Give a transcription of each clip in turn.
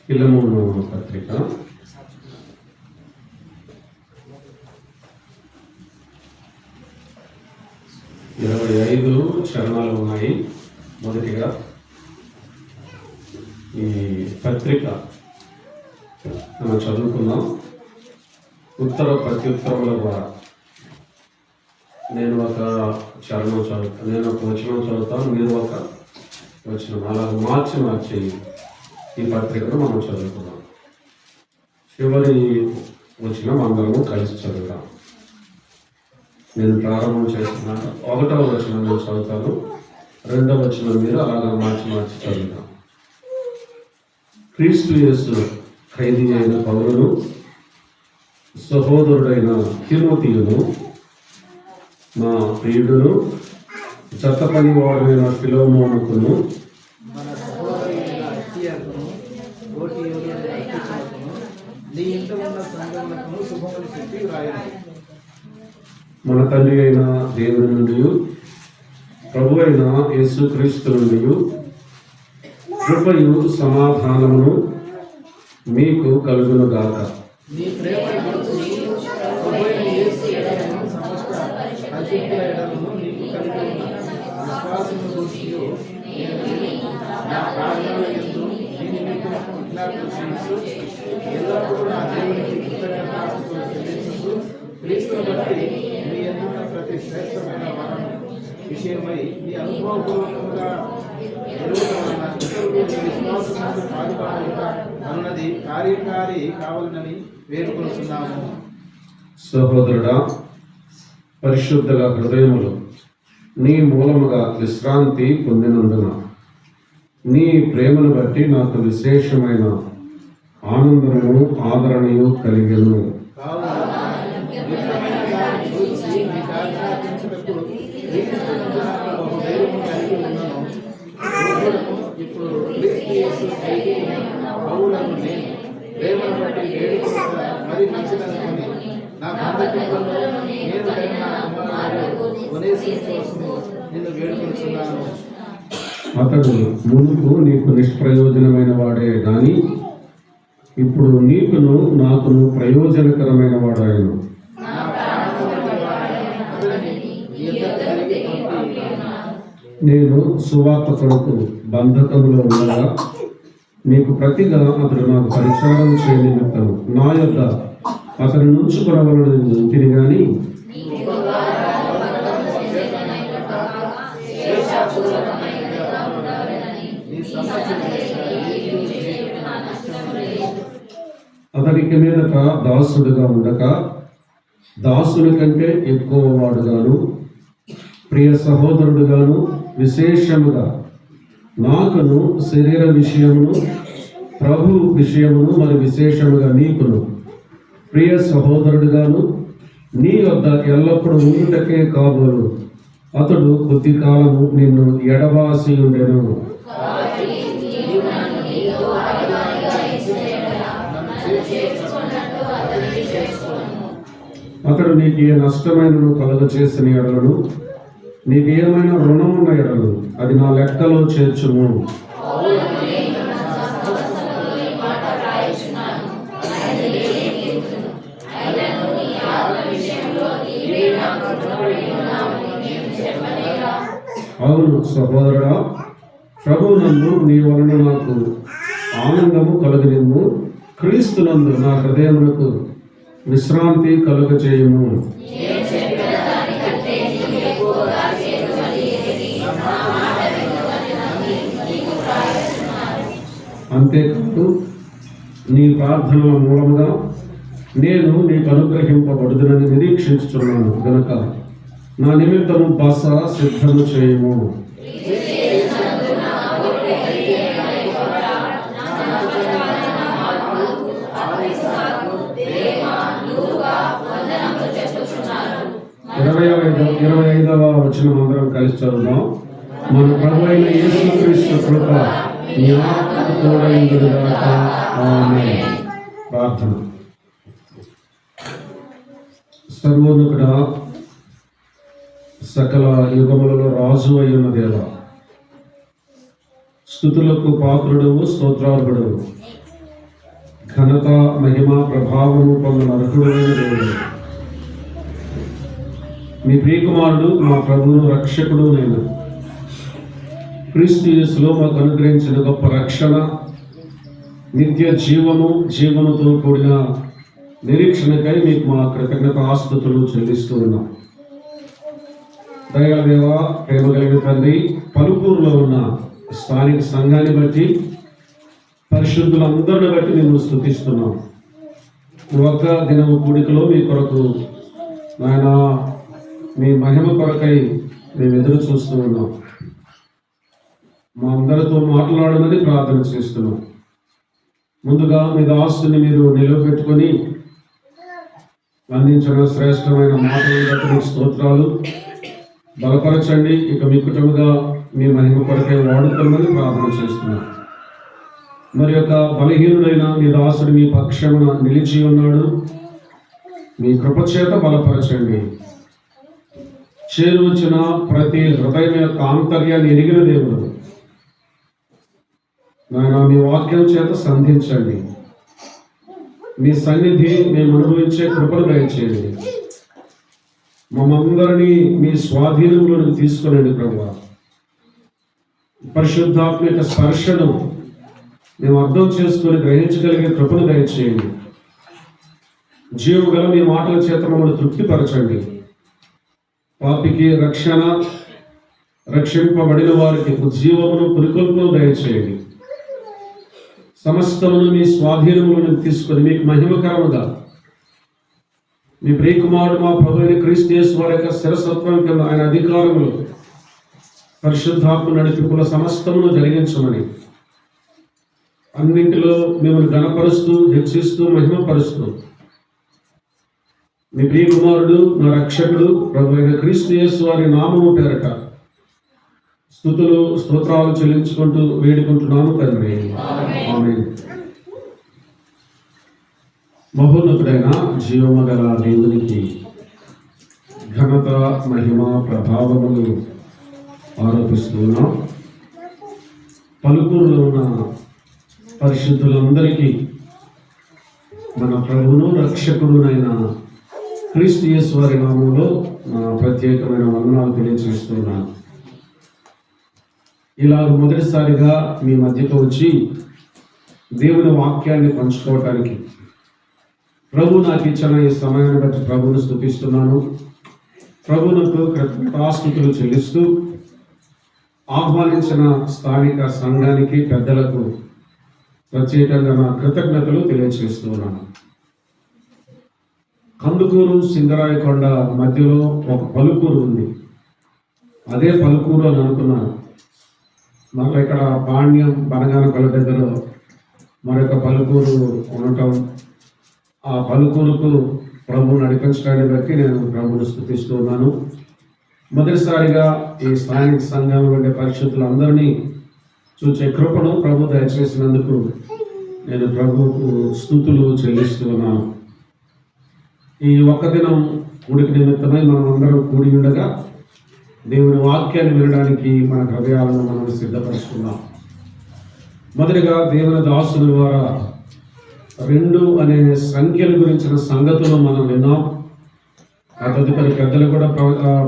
Philemon పత్రిక 25 చరణాలు ఉన్నాయి. మొదటిగా ఈ పత్రిక మనం చదువుకుందాం. ఉత్తర ప్రత్యుత్తరముల ద్వారా నేను ఒక చరణం చదువుతాను, నేను ఒక వచనం చదువుతాను, మీరు ఒక వచనం, అలా మార్చి ఈ పత్రికను మనం చదువుకుందాం. చివరి వచనం అందరము కలిసి చదువుతాం. నేను ప్రారంభం చేస్తున్నాను. 1వ వచనం నేను చదువుతాను, 2వ వచనం మీరు అలాగా మార్చి చదువుతాం. క్రీస్తు యేసు ఖైదీ అయిన పౌలును, సహోదరుడైన తిమోతియును, మా ప్రియుడును, జత పనివాడైన ఫిలెమోనుకును, మన తండ్రి అయిన దేవుని నుండి ప్రభు అయిన యేసుక్రీస్తు నుండి కృపయు సమాధానమును మీకు కలుగును గాక. ప్రతి శ్రేష్టమైన విషయమై మీ అనుభవపూర్వకంగా విశ్వాసముకు పాల్గొనక అన్నది కార్యకారి కావాలని వేడుకొస్తున్నాము. సహోదరుడా, పరిశుద్ధుల హృదయములు నీ మూలముగా విశ్రాంతి పొందినందున నీ ప్రేమను బట్టి నాకు విశేషమైన ఆనందము ఆదరణయు కలిగెను. అతడు మునుపు నీకు నిష్ప్రయోజనమైన వాడే గాని ఇప్పుడు నీకును నాకును ప్రయోజనకరమైన వాడాయను. నేను సువార్త కొరకు బంధకములో ఉండగా నీకు ప్రతిగా అతడు నాకు పరిచారం చేయని నిమిత్తం నా యొక్క అతని నుంచుకొనవలనని ఇంటిని గాని అతనికి మీదట దాసుడుగా ఉండక దాసుని కంటే ఎక్కువ వాడుగాను ప్రియ సహోదరుడుగాను విశేషముగా నాకును శరీర విషయమును ప్రభు విషయమును మరి విశేషముగా నీకును ప్రియ సహోదరుడుగాను నీ వద్ద ఎల్లప్పుడూ ఉండుటకే కాబోలు అతడు కొద్ది కాలము నిన్ను ఎడబాసి ఉండెను. అతడు నీకు ఏ నష్టమైనను కలుగ చేసిన ఎడలను నీకు ఏమైనా రుణం ఉన్న ఎడలు అది నా లెక్కలో చేర్చుము. అవును సహోదరుడా, ప్రభువునందు నీ వలన నాకు ఆనందము కలుగనిమ్ము. క్రీస్తునందు నా హృదయమునకు విశ్రాంతి కలుగచేయుము. అంతేకాదు నీ ప్రార్థనల మూలముగా నేను నీకు అనుగ్రహింపబడుదునని నిరీక్షించుచున్నాను గనుక నా నిమిత్తము బస సిద్ధము చేయము. ఇరవై 25వ వచనం అందరం కలిసి చదువుదాం. మన ప్రభు అయిన యేసుక్రీస్తు కృప తోడైండుగాక. ఆమేన్. ప్రార్థన. సర్వోన్నతుడా, సకల యుగములలో రాజు అయ్యున్న దేవ, స్తుతులకు పాత్రుడవు, స్తోత్రార్హుడవు, ఘనత, మహిమ, ప్రభావము పొందిన అర్హుడైన దేవుడు, మీ ప్రియకుమారుడు, మా ప్రభువును, రక్షకుడు నేను క్రీస్తు యేసులో మాకు అనుగ్రహించిన గొప్ప రక్షణ, నిత్య జీవము, జీవముతో కూడిన నిరీక్షణకై మీకు మా కృతజ్ఞతాస్తుతులు చెల్లిస్తూ ఉన్నాం. దయాదేవ, ప్రేమ కలిగిన తండ్రి, పలుకూరులో ఉన్న స్థానిక సంఘాన్ని బట్టి, పరిశుద్ధులందరిని బట్టి మేము స్తుతిస్తున్నాం. ఒక్క దినము కూడికలో మీ కొరకు నాయన, మీ మహిమ కొరకై మేము ఎదురు చూస్తూ ఉన్నాం. మా అందరితో మాట్లాడమని ప్రార్థన చేస్తున్నాం. ముందుగా మీ దాసుని మీరు నిలవబెట్టుకొని అందించిన శ్రేష్టమైన మాటలను బట్టి మీకు స్తోత్రాలు. బలపరచండి, ఇక మిక్కుటముగా మీ మహిమ కొరకై వాడుకోమని ప్రార్థన చేస్తున్నాం. మరి యొక్క బలహీనుడైన మీ దాసుడు మీ పక్షమున నిలిచి ఉన్నాడు. మీ కృపచేత బలపరచండి. చేరువచ్చిన ప్రతి హృదయం యొక్క ఆంతర్యాన్ని ఎరిగిన దేవుడు నాయన, మీ వాక్యం చేత సంధించండి. మీ సన్నిధి మేము అనుభవించే కృపను దయచేయండి. మమ్మందరినీ మీ స్వాధీనంలోకి తీసుకురండి ప్రభువా. పరిశుద్ధాత్మిక స్పర్శను మేము అర్థం చేసుకొని గ్రహించగలిగే కృపను దయచేయండి. జీవం గల మీ మాటల చేత మమ్మల్ని తృప్తిపరచండి. పాపికి రక్షణ, రక్షింపబడిన వారికి ఉజ్జీవమును, పురికొల్పును దయచేయండి. సమస్తమును మీ స్వాధీనములను తీసుకొని మీకు మహిమకరముగా మీ ప్రియకుమారుడు మా ప్రభువైన క్రీస్తు యేసు వారి యొక్క శిరసత్వం కింద ఆయన అధికారములు, పరిశుద్ధాత్మ నడిపింపుల సమస్తమును జరిగించమని, అన్నింటిలో మిమ్మల్ని ఘనపరుస్తూ, హెచ్చిస్తూ, మహిమపరుస్తూ మీ ప్రియకుమారుడు, మా రక్షకుడు, ప్రభువైన క్రీస్తు యేసు వారి నామము పేరట స్తుతులు, స్తోత్రాలు చెల్లించుకుంటూ వేడుకుంటున్నాము తండ్రి. ఆమేన్. మహోన్నతుడైన జీవము గల దేవునికి ఘనత, మహిమ, ప్రభావములు ఆరోపిస్తున్నాం. పలుకూరులో ఉన్న పరిశుద్ధులందరికీ మన ప్రభువును, రక్షకుడునైన క్రీస్తు యేసు వారి నామంలో నా ప్రత్యేకమైన వందనాలు తెలియజేస్తున్నాను. ఇలా మొదటిసారిగా మీ మధ్యకు వచ్చి దేవుని వాక్యాన్ని పంచుకోవటానికి ప్రభు నాకు ఇచ్చిన ఈ సమయాన్ని బట్టి ప్రభువును స్తుతిస్తున్నాను. ప్రభువునకు కృతజ్ఞతాస్తుతులు చెల్లిస్తూ ఆహ్వానించిన స్థానిక సంఘానికి, పెద్దలకు ప్రత్యేకంగా నా కృతజ్ఞతలు తెలియజేస్తున్నాను. కందుకూరు, సింగరాయకొండ మధ్యలో ఒక పలుకూరు ఉంది. అదే పలుకూరు అని అనుకున్నాను. మళ్ళీ ఇక్కడ పాండ్యం, బనగానపల్లి దగ్గర మరొక పలుకూరు ఉండటం, ఆ పలుకూరుకు ప్రభువు నడిపించడాన్ని బట్టి నేను ప్రభువును స్తుతిస్తున్నాను. మొదటిసారిగా ఈ స్థానిక సంఘంలో ఉండే పరిశుద్ధులందరినీ చూసే కృపను ప్రభు దయచేసినందుకు నేను ప్రభువుకు స్తుతులు చెల్లిస్తున్నాను. ఈ ఒక్క దినం ఉడికి నిమిత్తమై మనం అందరం కూడి ఉండగా దేవుని వాక్యాన్ని వినడానికి మన హృదయాలను మనం సిద్ధపరుచుకున్నాం. మొదటిగా దేవుని దాసుల ద్వారా 2 అనే సంఖ్యల గురించిన సంగతులు మనం విన్నాం. ఆ తదుపరి పెద్దలు కూడా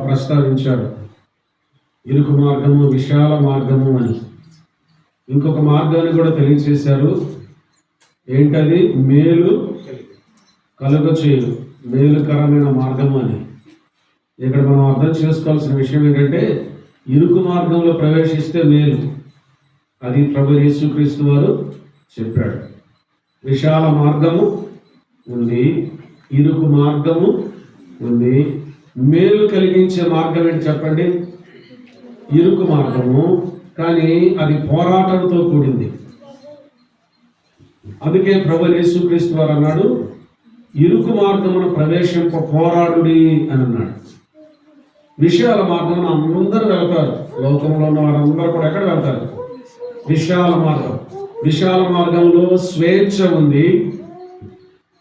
ప్రస్తావించారు. ఇరుకు మార్గము, విశాల మార్గము అని. ఇంకొక మార్గాన్ని కూడా తెలియచేశారు. ఏంటది? మేలు కలుగచేయు, మేలుకరమైన మార్గము అని. ఇక్కడ మనం అర్థం చేసుకోవాల్సిన విషయం ఏంటంటే, ఇరుకు మార్గంలో ప్రవేశిస్తే మేలు, అది ప్రభు యేసుక్రీస్తు వారు చెప్పాడు. విశాల మార్గము ఉంది, ఇరుకు మార్గము ఉంది. మేలు కలిగించే మార్గం ఏంటి చెప్పండి? ఇరుకు మార్గము, కానీ అది పోరాటంతో కూడింది. అందుకే ప్రభు యేసుక్రీస్తు వారు అన్నాడు, ఇరుకు మార్గమును ప్రవేశింప పోరాడుడి అని అన్నాడు. విశాల మార్గమును అందరూ వెళ్తారు. లోకంలో ఉన్న వారందరూ కూడా ఎక్కడ వెళ్తారు? విశాల మార్గం. విశాల మార్గంలో స్వేచ్ఛ ఉంది.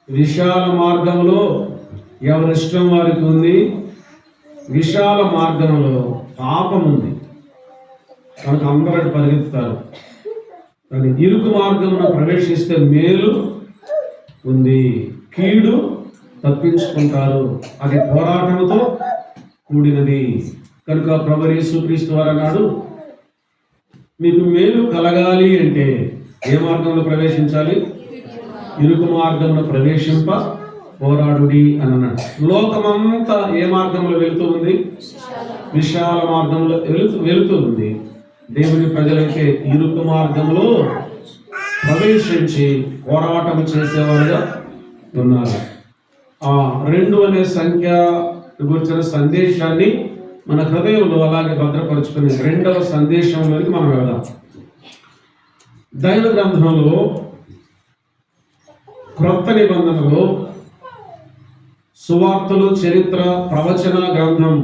విశాల మార్గంలో ఎవరిష్టం వారికి ఉంది. విశాల మార్గంలో పాపం ఉంది, కనుక అందరూ పరిగెత్తుతారు. కానీ ఇరుకు మార్గంలో ప్రవేశిస్తే మేలు ఉంది. కీడు తప్పించుకుంటారు, అది పోరాటంతో కూడినది. కనుక ప్రభువు యేసుక్రీస్తు వారు అన్నాడు, మీకు మేలు కలగాలి అంటే ఏ మార్గంలో ప్రవేశించాలి? ఇరుకు మార్గంలో ప్రవేశింప పోరాడుడి అని అన్నాడు. లోకమంతా ఏ మార్గంలో వెళుతూ ఉంది? విశాల మార్గంలో వెళుతూ ఉంది. దేవుని ప్రజలైతే ఇరుకు మార్గంలో ప్రవేశించి పోరాటం చేసేవారుగా ఉన్నారు. ఆ 2 అనే సంఖ్య గురించిన సందేశాన్ని మన హృదయంలో అలాగే భద్రపరుచుకుని 2వ సందేశంలోకి మనం వెళదాం. దైవ గ్రంథంలో క్రొత్త నిబంధనలో సువార్తలు, చరిత్ర, ప్రవచన గ్రంథం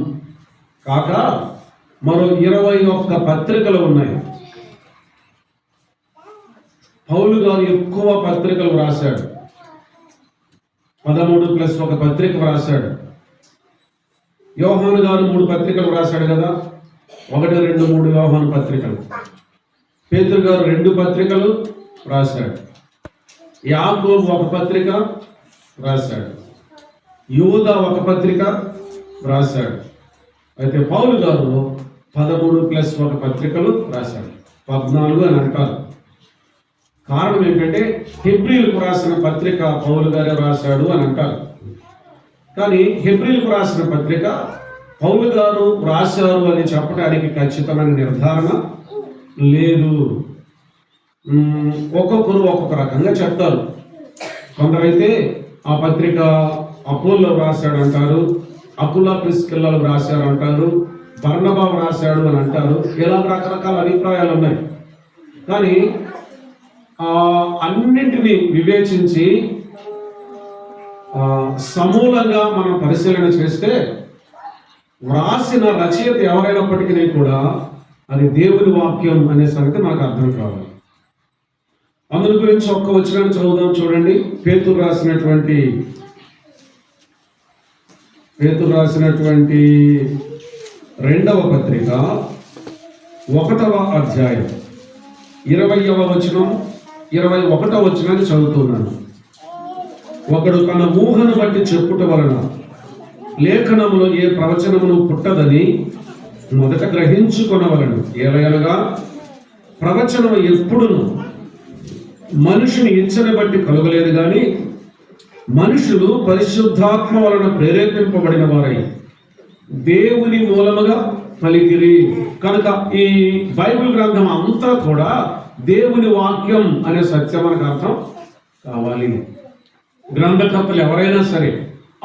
కాక మరో 21 పత్రికలు ఉన్నాయి. పౌలు గారు ఎక్కువ పత్రికలు వ్రాశాడు. 13+1 పత్రిక వ్రాశాడు. యోహాను గారు 3 పత్రికలు వ్రాశాడు కదా, 1, 2, 3 యోహాను పత్రికలు. పేతురు గారు 2 పత్రికలు వ్రాశాడు. యాకోబు 1 పత్రిక వ్రాశాడు. యూదా 1 పత్రిక వ్రాశాడు. అయితే పౌలు గారు 13+1 పత్రికలు రాశాడు. 14 అని అంటారు. కారణం ఏంటంటే హెబ్రీలకు రాసిన పత్రిక పౌలు గారే రాశాడు అని అంటారు. కానీ హెబ్రీలకు రాసిన పత్రిక పౌలు గారు రాశారు అని చెప్పడానికి ఖచ్చితమైన నిర్ధారణ లేదు. ఒక్కొక్కరు ఒక్కొక్క రకంగా చెప్తారు. కొందరైతే ఆ పత్రిక అపోల్లో రాశాడు అంటారు, అకులా ప్రిస్కిల్లాలు రాశారు అంటారు, బర్నబా రాశాడు అని అంటారు. ఇలా రకరకాల అభిప్రాయాలు ఉన్నాయి. కానీ అన్నింటినీ వివేచించి సమూలంగా మనం పరిశీలన చేస్తే వ్రాసిన రచయిత ఎవరైనప్పటికీ కూడా అది దేవుని వాక్యం అనే సంగతి మనకు అర్థం కావాలి. అందుని గురించి ఒక్క వచనాన్ని చదువుదాం. చూడండి, పేతురు రాసినటువంటి 2వ పత్రిక 1వ అధ్యాయం 20వ వచనం 21వ వచనాన్ని చదువుతున్నాను. ఒకడు తన ఊహను బట్టి చెప్పుట వలన లేఖనములో ఏ ప్రవచనమును పుట్టదని మొదట గ్రహించుకొనవలను. ఏలయనగా ప్రవచనం ఎప్పుడును మనుషుని ఇచ్చని బట్టి కలగలేదు, కానీ మనుషులు పరిశుద్ధాత్మ వలన ప్రేరేపింపబడిన వారై దేవుని మూలముగా పలికిరి. కనుక ఈ బైబిల్ గ్రంథం అంతా కూడా దేవుని వాక్యం అనే సత్యం మనకు అర్థం కావాలి. గ్రంథకర్తలు ఎవరైనా సరే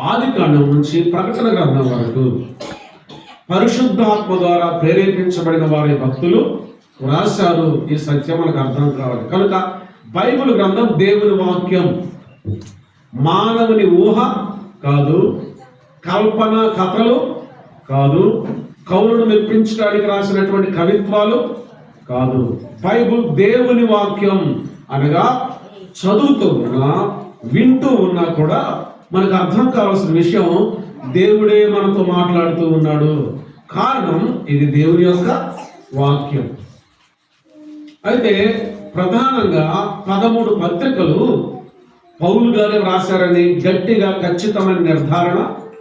ఆది కాండం నుంచి ప్రకటన గ్రంథం వరకు పరిశుద్ధాత్మ ద్వారా ప్రేరేపించబడిన వారి భక్తులు రాశారు. ఈ సత్యం మనకు అర్థం కావాలి. కనుక బైబిల్ గ్రంథం దేవుని వాక్యం, మానవుని ఊహ కాదు, కల్పన కథలు కాదు, కవులను మెప్పించడానికి రాసినటువంటి కవిత్వాలు కాదు. బైబిల్ దేవుని వాక్యం అనగా చదువుతూ ఉన్నా వింటూ ఉన్నా కూడా మనకు అర్థం కావాల్సిన విషయం దేవుడే మనతో మాట్లాడుతూ ఉన్నాడు. కారణం ఇది దేవుని యొక్క వాక్యం. అయితే ప్రధానంగా 13 పత్రికలు పౌలు గారు రాశారని గట్టిగా ఖచ్చితమైన నిర్ధారణ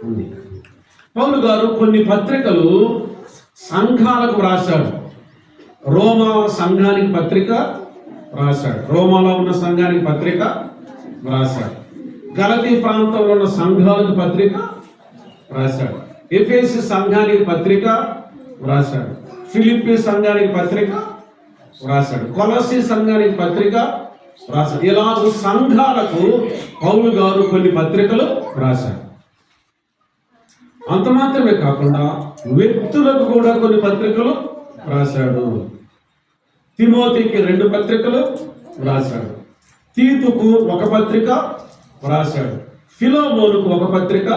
ఉంది. పౌలు గారు కొన్ని పత్రికలు సంఘాలకు రాశాడు. రోమా సంఘానికి పత్రిక రాశాడు, రోమాలో ఉన్న సంఘానికి పత్రిక రాశాడు. గలతీ ప్రాంతంలో ఉన్న సంఘాలకు పత్రిక రాశాడు. ఎఫెసు సంఘానికి పత్రిక రాశాడు. ఫిలిప్పీ సంఘానికి పత్రిక రాశాడు. కొలస్సీ సంఘానికి పత్రిక రాశాడు. ఇలాగ సంఘాలకు పౌలు గారు కొన్ని పత్రికలు రాశాడు. అంత మాత్రమే కాకుండా వ్యక్తులకు కూడా కొన్ని పత్రికలు రాశాడు. తిమోతికి 2 పత్రికలు రాశాడు. తీతుకు 1 పత్రిక రాశాడు. ఫిలోమోనుకు 1 పత్రిక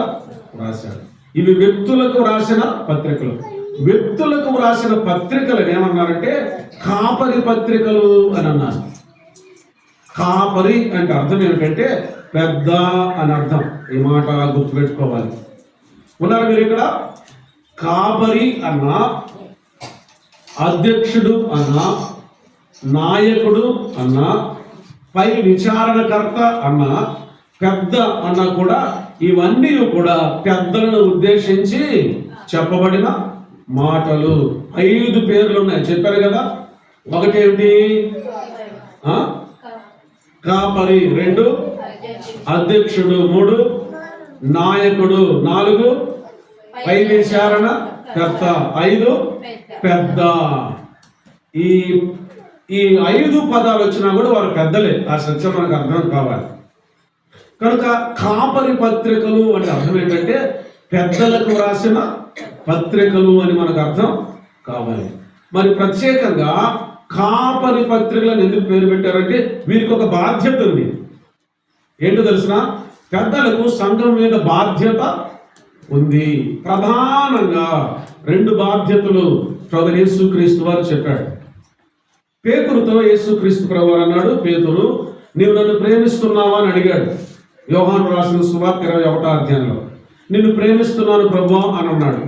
రాశాడు. ఇవి వ్యక్తులకు రాసిన పత్రికలు. వ్యక్తులకు రాసిన పత్రికలు ఏమన్నారంటే కాపరి పత్రికలు అని అన్నారు. కాపరి అంటే అర్థం ఏమిటంటే పెద్ద అని అర్థం. ఈ మాట గుర్తుపెట్టుకోవాలి. ఉన్నారు మీరు ఇక్కడ. కాపరి అన్న, అధ్యక్షుడు అన్న, నాయకుడు అన్న, పై విచారణకర్త అన్న, పెద్ద అన్నా కూడా ఇవన్నీ కూడా పెద్దలను ఉద్దేశించి చెప్పబడిన మాటలు. 5 పేర్లు ఉన్నాయి చెప్పారు కదా. ఒకటేమిటి? కాపరి. 2 అధ్యక్షుడు. 3 నాయకుడు. 4 పై విచారణ కర్త. 5 పెద్ద. ఈ 5 పదాలు వచ్చినా కూడా వారు పెద్దలే. ఆ సత్యం మనకు అర్థం కావాలి. కనుక కాపరి పత్రికలు అంటే అర్థం ఏంటంటే పెద్దలకు రాసిన పత్రికలు అని మనకు అర్థం కావాలి. మరి ప్రత్యేకంగా కాపరి పత్రికలను ఎందుకు పేరు పెట్టారంటే వీరికి ఒక బాధ్యత ఉంది. ఏంటో తెలిసిన? పెద్దలకు సంఘం మీద బాధ్యత ఉంది. ప్రధానంగా 2 బాధ్యతలు ప్రభు యేసుక్రీస్తు వారు చెప్పాడు. పేతురుతో యేసుక్రీస్తు ప్రభు అన్నాడు, పేతురు నీవు నన్ను ప్రేమిస్తున్నావా అని అడిగాడు. యోహాను రాసిన సువార్త 21వ అధ్యాయంలో నిన్ను ప్రేమిస్తున్నాను ప్రభువా అని అన్నాడు.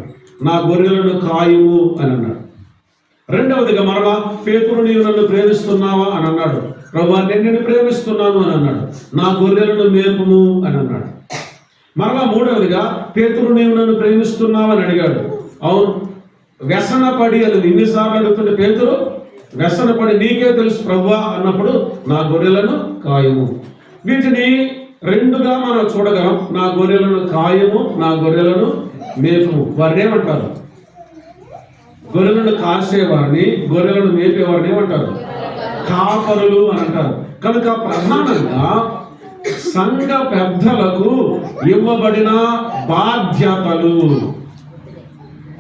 నా గొర్రెలను కాయుము అని అన్నాడు. రెండవదిగా మరలా పేతురు నీవు నన్ను ప్రేమిస్తున్నావా అని అన్నాడు. ప్రభువా నేను నిన్ను ప్రేమిస్తున్నాను అని అన్నాడు. నా గొర్రెలను మేపుము అని అన్నాడు. మరలా మూడవదిగా పేతురు నీవు నన్ను ప్రేమిస్తున్నావా అని అడిగాడు. అవును వ్యసనపడి అని ఎన్నిసార్లు అడుగుతుంటే పేతురు వ్యసనపడి నీకే తెలుసు ప్రభువా అన్నప్పుడు నా గొర్రెలను కాయము. వీటిని 2గా మనం చూడగలం. నా గొర్రెలను కాయము, నా గొర్రెలను మేపుము. వారిని ఏమంటారు? గొర్రెలను కాసేవారిని, గొర్రెలను మేపేవారిని ఏమంటారు? కాపరులు అని అంటారు. కనుక ప్రధానంగా సంఘ పెద్దలకు ఇవ్వబడిన బాధ్యతలు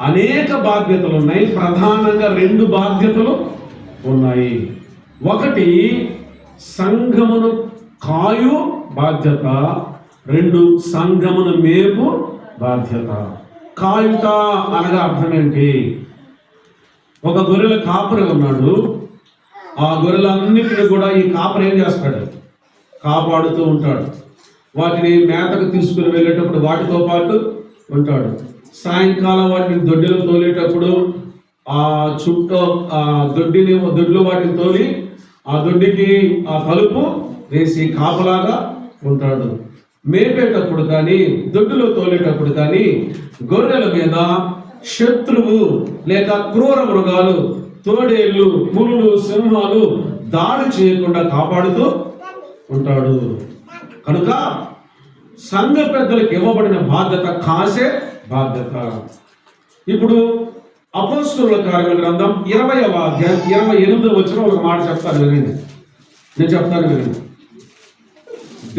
అనేక బాధ్యతలు ఉన్నాయి. ప్రధానంగా 2 బాధ్యతలు ఉన్నాయి. ఒకటి సంఘమును కాయు బాధ్యత, 2 సంఘమును మేపు బాధ్యత. కాయుట అనగా అర్థం ఏంటి? ఒక గొర్రెల కాపరి ఉన్నాడు. ఆ గొర్రెలన్నిటిని కూడా ఈ కాపరి ఏం చేస్తాడు? కాపాడుతూ ఉంటాడు. వాటిని మేతకు తీసుకుని వెళ్ళేటప్పుడు వాటితో పాటు ఉంటాడు. సాయంకాలం వాటిని దొడ్డిలో తోలేటప్పుడు ఆ చుట్టూ ఆ దొడ్లో వాటిని తోలి ఆ దొడ్డికి ఆ తలుపు వేసి కాపలాగా ఉంటాడు. మేపేటప్పుడు కానీ దొడ్డులో తోలేటప్పుడు కానీ గొర్రెల మీద శత్రువు లేక క్రూర మృగాలు, తోడేళ్ళు, పులులు, సింహాలు దాడి చేయకుండా కాపాడుతూ ఉంటాడు. కనుక సంఘ పెద్దలకు ఇవ్వబడిన బాధ్యత కాసే బాధ్యత. ఇప్పుడు అపోస్తలుల కార్యముల గ్రంథం 20వ అధ్యాయం 28వ వచనం ఒక మాట చెప్తాను వినండి. నేను చెప్తాను వినండి.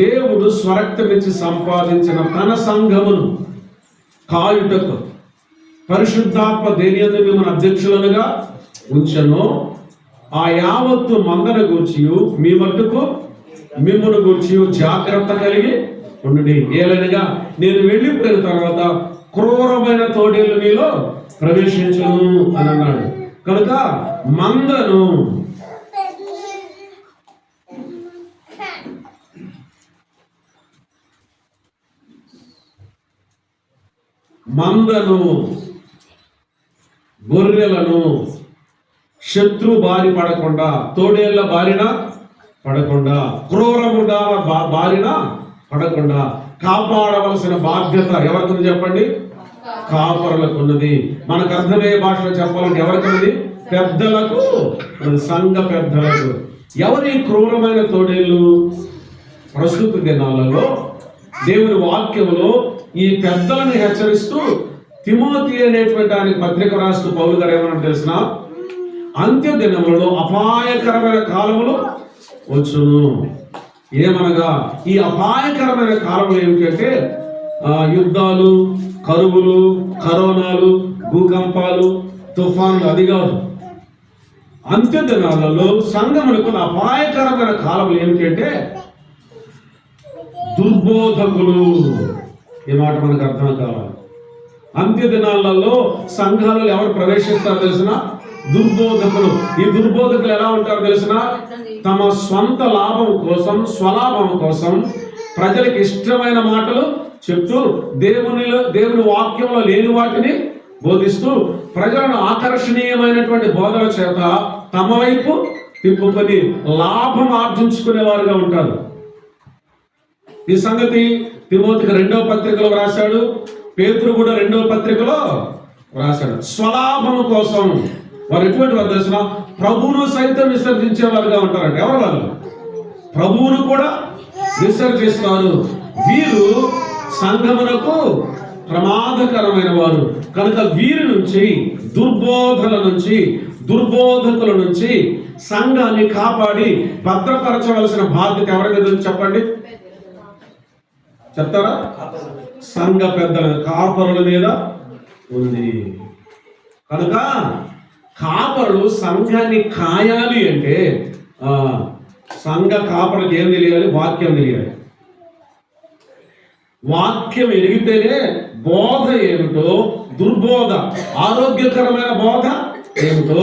దేవుడు స్వరక్తమిచ్చి సంపాదించిన తన సంఘమును కాయుటకు పరిశుద్ధాత్మ దేనియందు మిమ్మల్ని అధ్యక్షులనుగా ఉంచెను. ఆ యావత్తు మందన గూర్చియు మీ మట్టుకు మిమ్మును గూర్చియు జాగ్రత్త కలిగి ఉండుడి. ఏలనగా నేను వెళ్ళిపోయిన తర్వాత క్రూరమైన తోడేళ్ళు మీలో ప్రవేశించును అని అన్నాడు. కనుక మందను గొర్రెలను శత్రు బారి పడకుండా, తోడేళ్ల బారిన పడకుండా, క్రూరముగా బారిన పడకుండా కాపాడవలసిన బాధ్యత ఎవరికి చెప్పండి? కాపరులకు ఉన్నది. మనకు అర్థమయ్యే భాషలో చెప్పాలంటే ఎవరికి ఉన్నది? పెద్దలకు, సంఘ పెద్దలకు. ఎవరి క్రూరమైన తోడేళ్ళు? ప్రస్తుత దినాలలో దేవుని వాక్యములో ఈ పెద్దలను హెచ్చరిస్తూ తిమోతి అనేటువంటి ఆయన పత్రిక రాస్తూ పౌలు గారు ఏమన్నా తెలిసిన? అంత్య దినములలో అపాయకరమైన కాలములు వచ్చును. ఏమనగా ఈ అపాయకరమైన కాలములు ఏమిటంటే యుద్ధాలు, కరువులు, కరోనాలు, భూకంపాలు, తుఫాన్లు. అది కాదు. అంత్య దినాలలో సంఘములకు అపాయకరమైన కాలములు ఏమిటంటే దుర్బోధకులు. ఈ మాట మనకు అర్థం కావాలి. అంత్య దినాలలో సంఘాలలో ఎవరు ప్రవేశిస్తారో తెలిసిన? దుర్బోధకులు. ఈ దుర్బోధకులు ఎలా ఉంటారో తెలిసిన? తమ స్వంత లాభం కోసం, స్వలాభం కోసం ప్రజలకు ఇష్టమైన మాటలు చెప్తూ దేవుని వాక్యంలో లేని వాటిని బోధిస్తూ ప్రజలను ఆకర్షణీయమైనటువంటి బోధన చేత తమ వైపు తిప్పుకొని లాభం ఆర్జించుకునే వారుగా ఉంటారు. ఈ సంగతి తిమోతికి 2వ పత్రికలో రాశాడు, పేతురు కూడా 2వ పత్రికలో రాశాడు. స్వలాభము కోసం వారు ఎటువంటి వారు తెలిసిన ప్రభువును సైతం విసర్జించే వారుగా ఉంటారంట. ఎవరు వాళ్ళు? ప్రభువును కూడా విసర్జిస్తారు. వీరు సంఘమునకు ప్రమాదకరమైన వారు కనుక వీరి నుంచి, దుర్బోధకుల నుంచి సంఘాన్ని కాపాడి భద్రపరచవలసిన బాధ్యత ఎవరి మీద ఉంది చెప్పండి? చెప్తారా? సంఘ పెద్దల, కాపరుల మీద ఉంది. కనుక కాపరులు సంఘాన్ని కాయాలి అంటే సంఘ కాపరులకు ఏం తెలియాలి? వాక్యం తెలియాలి. వాక్యం ఎరిగితేనే బోధ ఏమిటో, దుర్బోధ, ఆరోగ్యకరమైన బోధ ఏమిటో,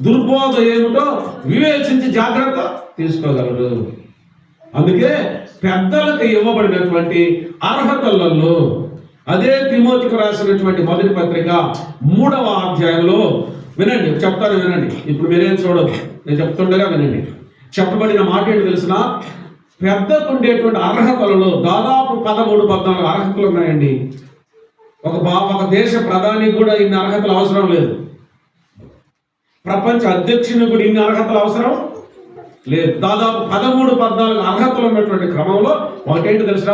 దుర్బోధ ఏమిటో వివేచించి జాగ్రత్త తీసుకోగలరు. అందుకే పెద్దలకు ఇవ్వబడినటువంటి అర్హతలలో అదే తిమోతికి రాసినటువంటి మొదటి పత్రిక 3వ అధ్యాయంలో వినండి, చెప్తాను వినండి. ఇప్పుడు మీరేం చూడదు, నేను చెప్తుండగా వినండి. చెప్పబడిన మాట ఏంటి తెలిసిన? పెద్దకు ఉండేటువంటి అర్హతలలో దాదాపు 13-14 అర్హతలు ఉన్నాయండి. ఒక దేశ ప్రధానికి కూడా ఇన్ని అర్హతలు అవసరం లేదు. ప్రపంచ అధ్యక్షునికి కూడా ఇన్ని అర్హతలు అవసరం లేదు. దాదాపు 13-14 అర్హతలు ఉన్నటువంటి క్రమంలో ఒకటేంటి తెలిసిన?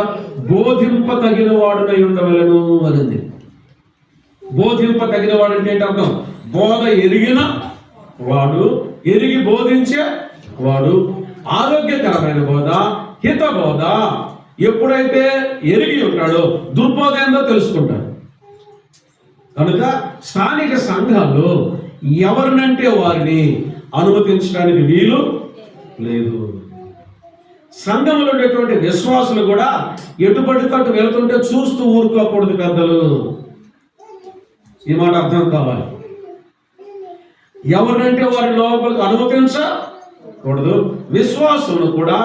బోధింప తగిన వాడునై ఉండవలను అనింది. బోధింప తగిన వాడు అంటే ఏంటి అర్థం? బోధ ఎరిగిన వాడు, ఎరిగి బోధించే వాడు, ఆరోగ్యకరమైన బోధ, హిత బోధ. ఎప్పుడైతే ఎరిగి ఉంటాడో దుర్బోధ ఏందో తెలుసుకుంటాడు. కనుక స్థానిక సంఘాల్లో ఎవరినంటే వారిని అనుమతించడానికి వీలు లేదు. సంఘంలో ఉండేటువంటి విశ్వాసులు కూడా ఎటుపడితే అటు వెళ్తుంటే చూస్తూ ఊరుకోకూడదు పెద్దలు. ఈ మాట అర్థం కావాలి. ఎవరినంటే వారి లోపలికి అనుమతించకూడదు. విశ్వాసులను కూడా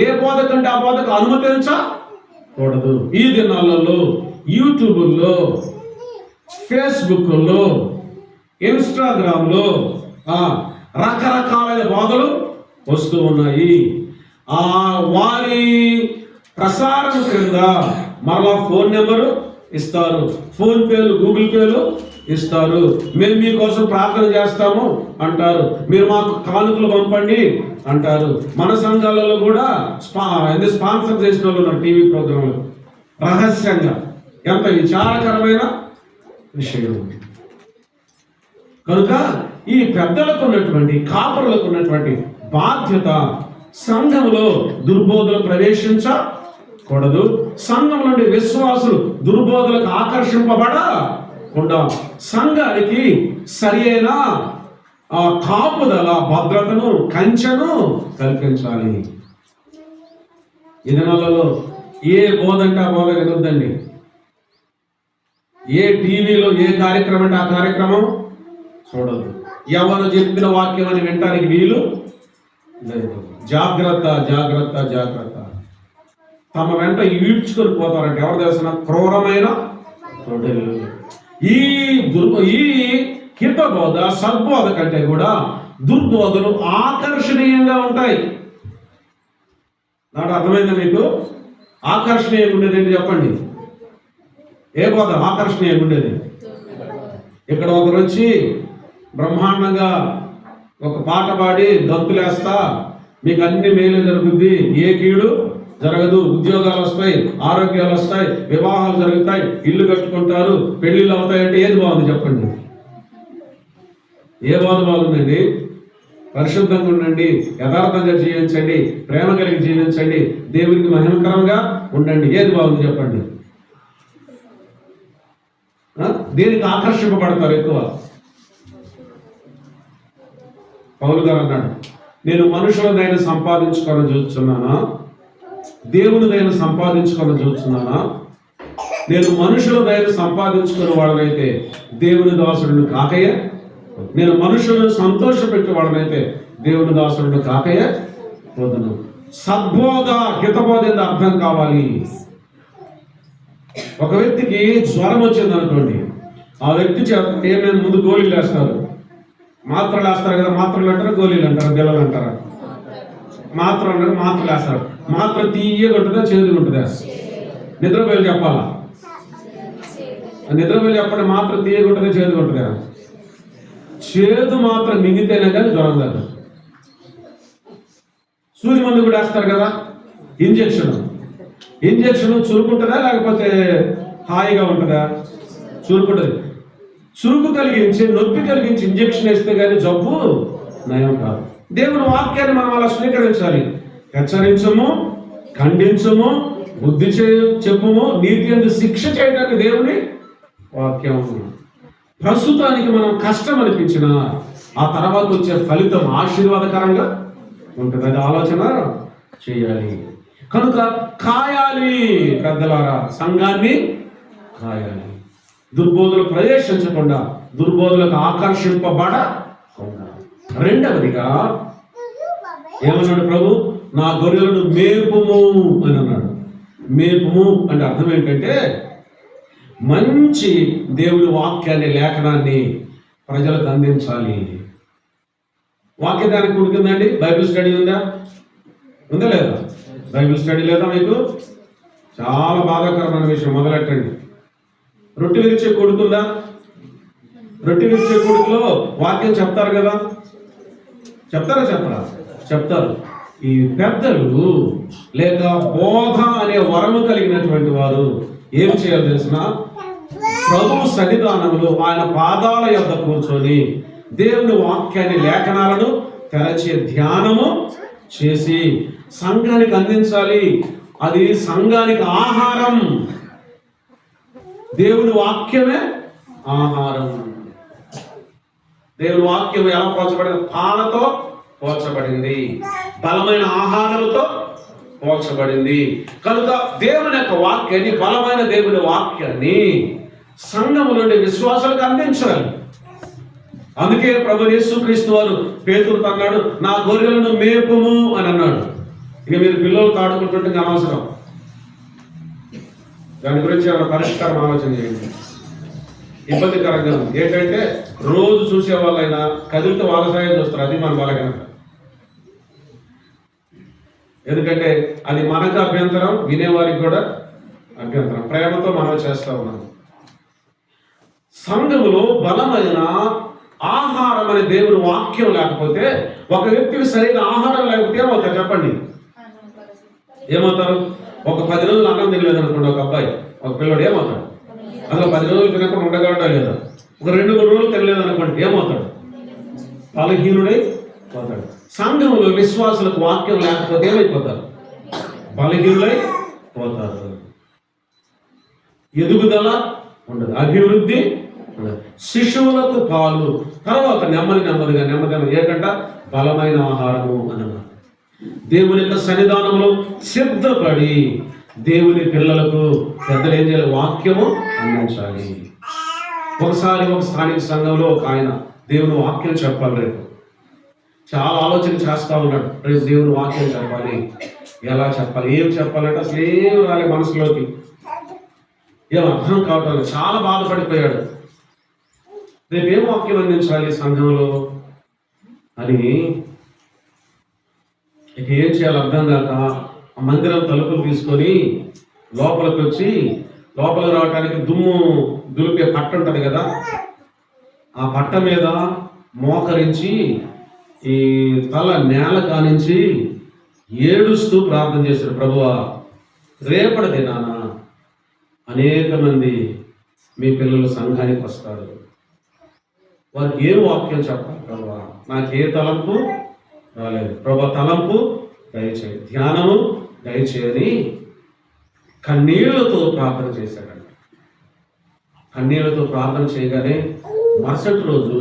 ఏ బోధ కంటే ఆ బోధకు అనుమతించకూడదు. ఈ దినాలలో యూట్యూబ్లో, ఫేస్బుక్లో, ఇన్స్టాగ్రామ్లో రకరకాలైన బోధలు వస్తూ ఉన్నాయి. వారి ప్రసారం క్రింద మరలా ఫోన్ నెంబరు ఇస్తారు, ఫోన్ పేలు, గూగుల్ పేలు ఇస్తారు. మేము మీకోసం ప్రార్థన చేస్తాము అంటారు, మీరు మాకు కానుకలు పంపండి అంటారు. మన సంఘాలలో కూడా స్పాన్సర్ చేసిన వాళ్ళు ఉన్నారు టీవీ ప్రోగ్రాంలు రహస్యంగా. ఎంత విచారకరమైన విషయం. కనుక ఈ పెద్దలకు ఉన్నటువంటి, కాపరులకు ఉన్నటువంటి బాధ్యత సంఘంలో దుర్బోధలు ప్రవేశించకూడదు. సంఘం నుండి విశ్వాసులు దుర్బోధలకు ఆకర్షింపబడకుండా సంఘానికి సరి అయిన కాపుదల, భద్రతను, కంచెను కల్పించాలి. ఈ దినాలలో ఏ బోధ అంటే ఆ బోధ వినొద్దండి. ఏ టీవీలో ఏ కార్యక్రమం అంటే ఆ కార్యక్రమం చూడద్దు. ఎవరు చెప్పిన వాక్యం అని వినటానికి వీలు లేదు. జాగ్రత్త, జాగ్రత్త, జాగ్రత్త. తమ వెంట ఈడ్చుకొని పోతారంటే ఎవరు తెలిసిన? క్రూరమైన తొడలు. ఈ హితబోధ, సద్బోధ కంటే కూడా దుర్బోధలు ఆకర్షణీయంగా ఉంటాయి. నాకు అర్థమైందా మీకు? ఆకర్షణీయంగా ఉండేది ఏంటి చెప్పండి? ఏ బోధ ఆకర్షణీయంగా ఉండేది? ఇక్కడ ఒకరు వచ్చి బ్రహ్మాండంగా ఒక పాట పాడి గంతులేస్తా మీకు అన్ని మేలు జరుగుద్ది, ఏ కీడు జరగదు, ఉద్యోగాలు వస్తాయి, ఆరోగ్యాలు వస్తాయి, వివాహాలు జరుగుతాయి, ఇల్లు కట్టుకుంటారు, పెళ్లిళ్ళు అవుతాయంటే ఏది బాగుంది చెప్పండి? ఏ బాధ బాగుందండి? పరిశుద్ధంగా ఉండండి, యథార్థంగా జీవించండి, ప్రేమ కలిగి జీవించండి, దేవునికి మహిమకరంగా ఉండండి. ఏది బాగుంది చెప్పండి? దేనికి ఆకర్షింపబడతారు ఎక్కువ? పౌలు గారు అన్నాడు, నేను మనుషులదైన సంపాదించుకొని చూస్తున్నానా, దేవునిదైన సంపాదించుకొని చూస్తున్నానా? నేను మనుషులదైన సంపాదించుకునే వాడనైతే దేవుని దాసుడిని కాకయే, నేను మనుషులను సంతోషపెట్టే వాడనైతే దేవుని దాసుడిని కాకయే వదను. సద్బోధ, హితబోధ ఏందో అర్థం కావాలి. ఒక వ్యక్తికి జ్వరం వచ్చింది అనుకోండి, ఆ వ్యక్తి చేత ఏమైనా ముందు గోళీలు వేస్తారు, మాత్రలు వేస్తారు కదా, మాత్రలు అంటారా, గోళీలు అంటారా, బిల్లలు అంటారా? మాత్ర అన్నాడు, మాత్ర వేస్తారు. మాత్ర తీయగా ఉంటుందా, చేదుగా ఉంటుందా? నిద్రపోయి చెప్పాలా? నిద్రపోయి చెప్పండి, మాత్ర తీయగా ఉంటుందా, చేదుగా ఉంటుందా? చేదు మాత్రం మింగితేనే కానీ జ్వరం తగ్గదు. సూది మందు కూడా వేస్తారు కదా, ఇంజక్షన్ చురుకుంటుందా లేకపోతే హాయిగా ఉంటుందా? చురుకుంటుంది. చురుకు కలిగించి, నొప్పి కలిగించి ఇంజక్షన్ వేస్తే కానీ జబ్బు నయం కాదు. దేవుని వాక్యాన్ని మనం అలా స్వీకరించాలి. హెచ్చరించము, ఖండించము, బుద్ధి చెప్పుము, నీతి యందు శిక్ష చేయడానికి దేవుని వాక్యం. ప్రస్తుతానికి మనం కష్టం అనిపించిన ఆ తర్వాత వచ్చే ఫలితం ఆశీర్వాదకరంగా ఉంటుంది. అది ఆలోచన చేయాలి. కనుక కాయాలి పెద్దలారా, సంఘాన్ని కాయాలి. దుర్బోధులు ప్రవేశించకుండా, దుర్బోధులకు ఆకర్షింపబడకుండా. రెండవదిగా ఏమన్నాడు ప్రభు? నా గొర్రెలను మేపుము అని అన్నాడు. మేపుము అంటే అర్థం ఏంటంటే మంచి దేవుడి వాక్యాన్ని, లేఖనాన్ని ప్రజలకు అందించాలి. వాక్య దానికి ఉడికిందండి. బైబిల్ స్టడీ ఉందా లేదా? బైబిల్ స్టడీ లేదా మీకు? చాలా బాధాకరమైన విషయం. మొదలెట్టండి. రొట్టె విరిచే కొడుకుందా? రొట్టె విరిచే కొడుకులో వాక్యం చెప్తారు కదా, చెప్తారా చెప్పరా? చెప్తారు. ఈ పెద్దలు లేక బోధ అనే వరము కలిగినటువంటి వారు ఏం చేయాలి తెలిసిన? ప్రభువు సన్నిధానములో ఆయన పాదాల యొద్ద కూర్చొని దేవుని వాక్యాన్ని, లేఖనాలను తెరచి ధ్యానము చేసి సంఘానికి అందించాలి. అది సంఘానికి ఆహారం. దేవుని వాక్యమే ఆహారం. దేవుని వాక్యం ఎలా పోల్చబడింది? పాలతో పోల్చబడింది, బలమైన ఆహారంతో పోల్చబడింది. కనుక దేవుని యొక్క వాక్యాన్ని, బలమైన దేవుని వాక్యాన్ని సంఘములోని విశ్వాసాలకు అందించాలి. అందుకే ప్రభు యేసుక్రీస్తు వారు పేతురుతో అన్నాడు, నా గొర్రెలను మేపుము అని అన్నాడు. ఇక మీరు పిల్లలు ఆడుకుంటుంటే అనవసరం. దాని గురించి ఏమైనా పరిష్కారం ఆలోచన చేయండి. ఇబ్బందికరంగా ఉంది. ఏంటంటే రోజు చూసే వాళ్ళైనా కదిలితే వాళ్ళ సాయం చూస్తారు. అది మన బలహీనత. ఎందుకంటే అది మనకు అభ్యంతరం, వినేవారికి కూడా అభ్యంతరం. ప్రేమతో మనం చేస్తూ ఉన్నాం. సంఘములో బలమైన ఆహారం అనే దేవుని వాక్యం లేకపోతే, ఒక వ్యక్తికి సరైన ఆహారం లేకపోతే ఏమవుతారు చెప్పండి? ఏమవుతారు? ఒక 10 రోజులు అన్నం తినలేదు అనుకోండి, ఒక అబ్బాయి, ఒక పిల్లడు ఏమవుతాడు? అసలు 10 రోజులు తినకుండా ఉండగలడా లేదా? ఒక 2-3 రోజులు తినలేదు అనుకోండి, ఏమవుతాడు? బలహీనుడై పోతాడు. సంఘంలో విశ్వాసులకు వాక్యం లేకపోతే ఏమైపోతారు? బలహీనులై పోతారు. ఎదుగుదల ఉండదు, అభివృద్ధి ఉండదు. శిశువులకు పాలు, తర్వాత నెమ్మదిగా ఏంటంట? బలమైన ఆహారము అన్నమాట. దేవుని యొక్క సన్నిధానంలో సిద్ధపడి దేవుని పిల్లలకు పెద్దలు ఏం చేయాలి? వాక్యము అందించాలి. ఒకసారి ఒక స్థానిక సంఘంలో ఒక ఆయన దేవుని వాక్యం చెప్పాలి. రేపు చాలా ఆలోచన చేస్తూ ఉన్నాడు. రేపు దేవుని వాక్యం చెప్పాలి, ఎలా చెప్పాలి, ఏం చెప్పాలంటే అసలు ఏం రాలే మనసులోకి, ఏం అర్థం కావట్లేదు. చాలా బాధపడిపోయాడు. రేపు ఏం వాక్యం అందించాలి సంఘంలో అని ఇక ఏం చేయాలి అర్థం కాక ఆ మందిరం తలుపులు తీసుకొని లోపలికి వచ్చి, లోపలికి రావడానికి దుమ్ము దులిపే పట్ట ఉంటుంది కదా, ఆ పట్ట మీద మోకరించి ఈ తల నేల కానించి ఏడుస్తూ ప్రార్థన చేశాడు. ప్రభువా, రేపటి దినాన అనేక మంది మీ పిల్లలు సంఘానికి వస్తారు, వారికి ఏం వాక్యం చెప్పాలి ప్రభువా? నాకు ఏ తలంపు రాలేదు ప్రభు, తలంపు దయచేయి, ధ్యానము దయచేయని కన్నీళ్లతో ప్రార్థన చేశాడంట. కన్నీళ్లతో ప్రార్థన చేయగానే మరుసటి రోజు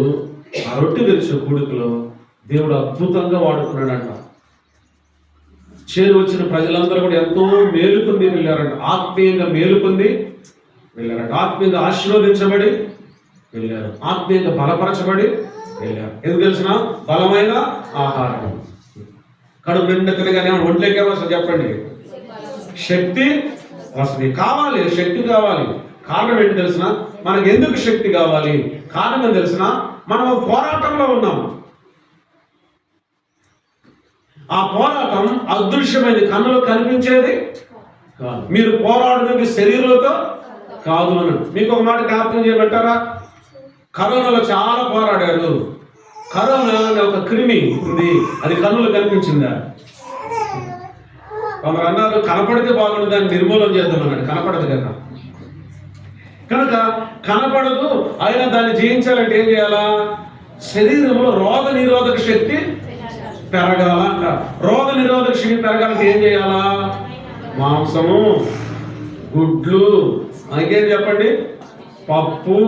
ఆ రొట్టె విరిచే కూడికలో దేవుడు అద్భుతంగా వాడుకున్నాడంట. చేరు వచ్చిన ప్రజలందరూ కూడా ఎంతో మేలుకుంది వెళ్ళారంట. ఆత్మీయంగా మేలుకుంది వెళ్ళారంట. ఆత్మీయంగా ఆశీర్వదించబడి వెళ్ళారు. ఆత్మీయంగా బలపరచబడి వెళ్ళారు. ఎందుకు తెలిసిన? బలమైన ఆహారం. కడుపు నిండా తినగానే ఒంట్లోకేమో అసలు చెప్పండి, శక్తి వస్తుంది. కావాలి, శక్తి కావాలి. కారణం ఏంటి తెలిసిన? మనకు ఎందుకు శక్తి కావాలి? కారణం ఏంటి తెలిసిన? మనం పోరాటంలో ఉన్నాం. ఆ పోరాటం అదృశ్యమైనది, కన్నులో కనిపించేది కాదు. మీరు పోరాడినది శరీరంతో కాదు అన్నాడు. మీకు ఒక మాట జ్ఞాపకం చేయమంటారా? కరోనాలో చాలా పోరాడారు. కరోనా అనే ఒక క్రిమి ఉంది, అది కన్నులో కనిపించిందా? కొందరు అన్నారు కనపడితే బాగుంది, దాన్ని నిర్మూలన చేద్దాం అన్నాడు. కనపడదు కదా, కనుక కనపడదు. అయినా దాన్ని జయించాలంటే ఏం చేయాలా? శరీరంలో రోగ నిరోధక శక్తి పెరగాల. రోగ నిరోధక శక్తి పెరగాలంటే ఏం చేయాలా? మాంసము, గుడ్లు, ఇంకేం చెప్పండి, పప్పు,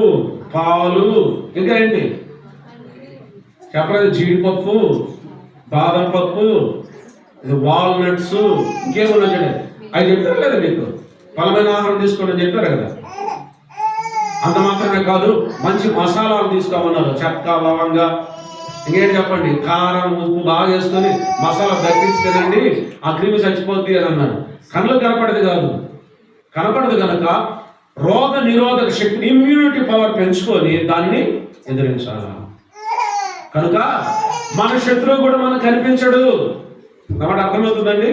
పాలు, ఇంకా ఏంటి చెప్పలేదు, జీడిపప్పు, బాదం పప్పు, వాల్నట్స్, ఇంకేమన్నా చూడండి. అవి చెప్పారు కదా మీకు, బలమైన ఆహారం తీసుకోండి చెప్పారు కదా. అంత మాత్రమే కాదు, మంచి మసాలాలు తీసుకోమన్నారు, చెక్క, లవంగా, ఇంకేంటి చెప్పండి, కారం, ఉప్పు బాగా వేసుకొని మసాలా దక్కించి తినండి, ఆ క్రిమి చచ్చిపోద్ది అని అన్నారు. కళ్ళు కనపడదు కాదు, కనపడదు కనుక రోగ నిరోధక శక్తి, ఇమ్యూనిటీ పవర్ పెంచుకొని దాన్ని ఎదిరించాలి. కనుక మన శత్రువు కూడా మనకు కనిపించడు. కాబట్టి అర్థమవుతుందండి,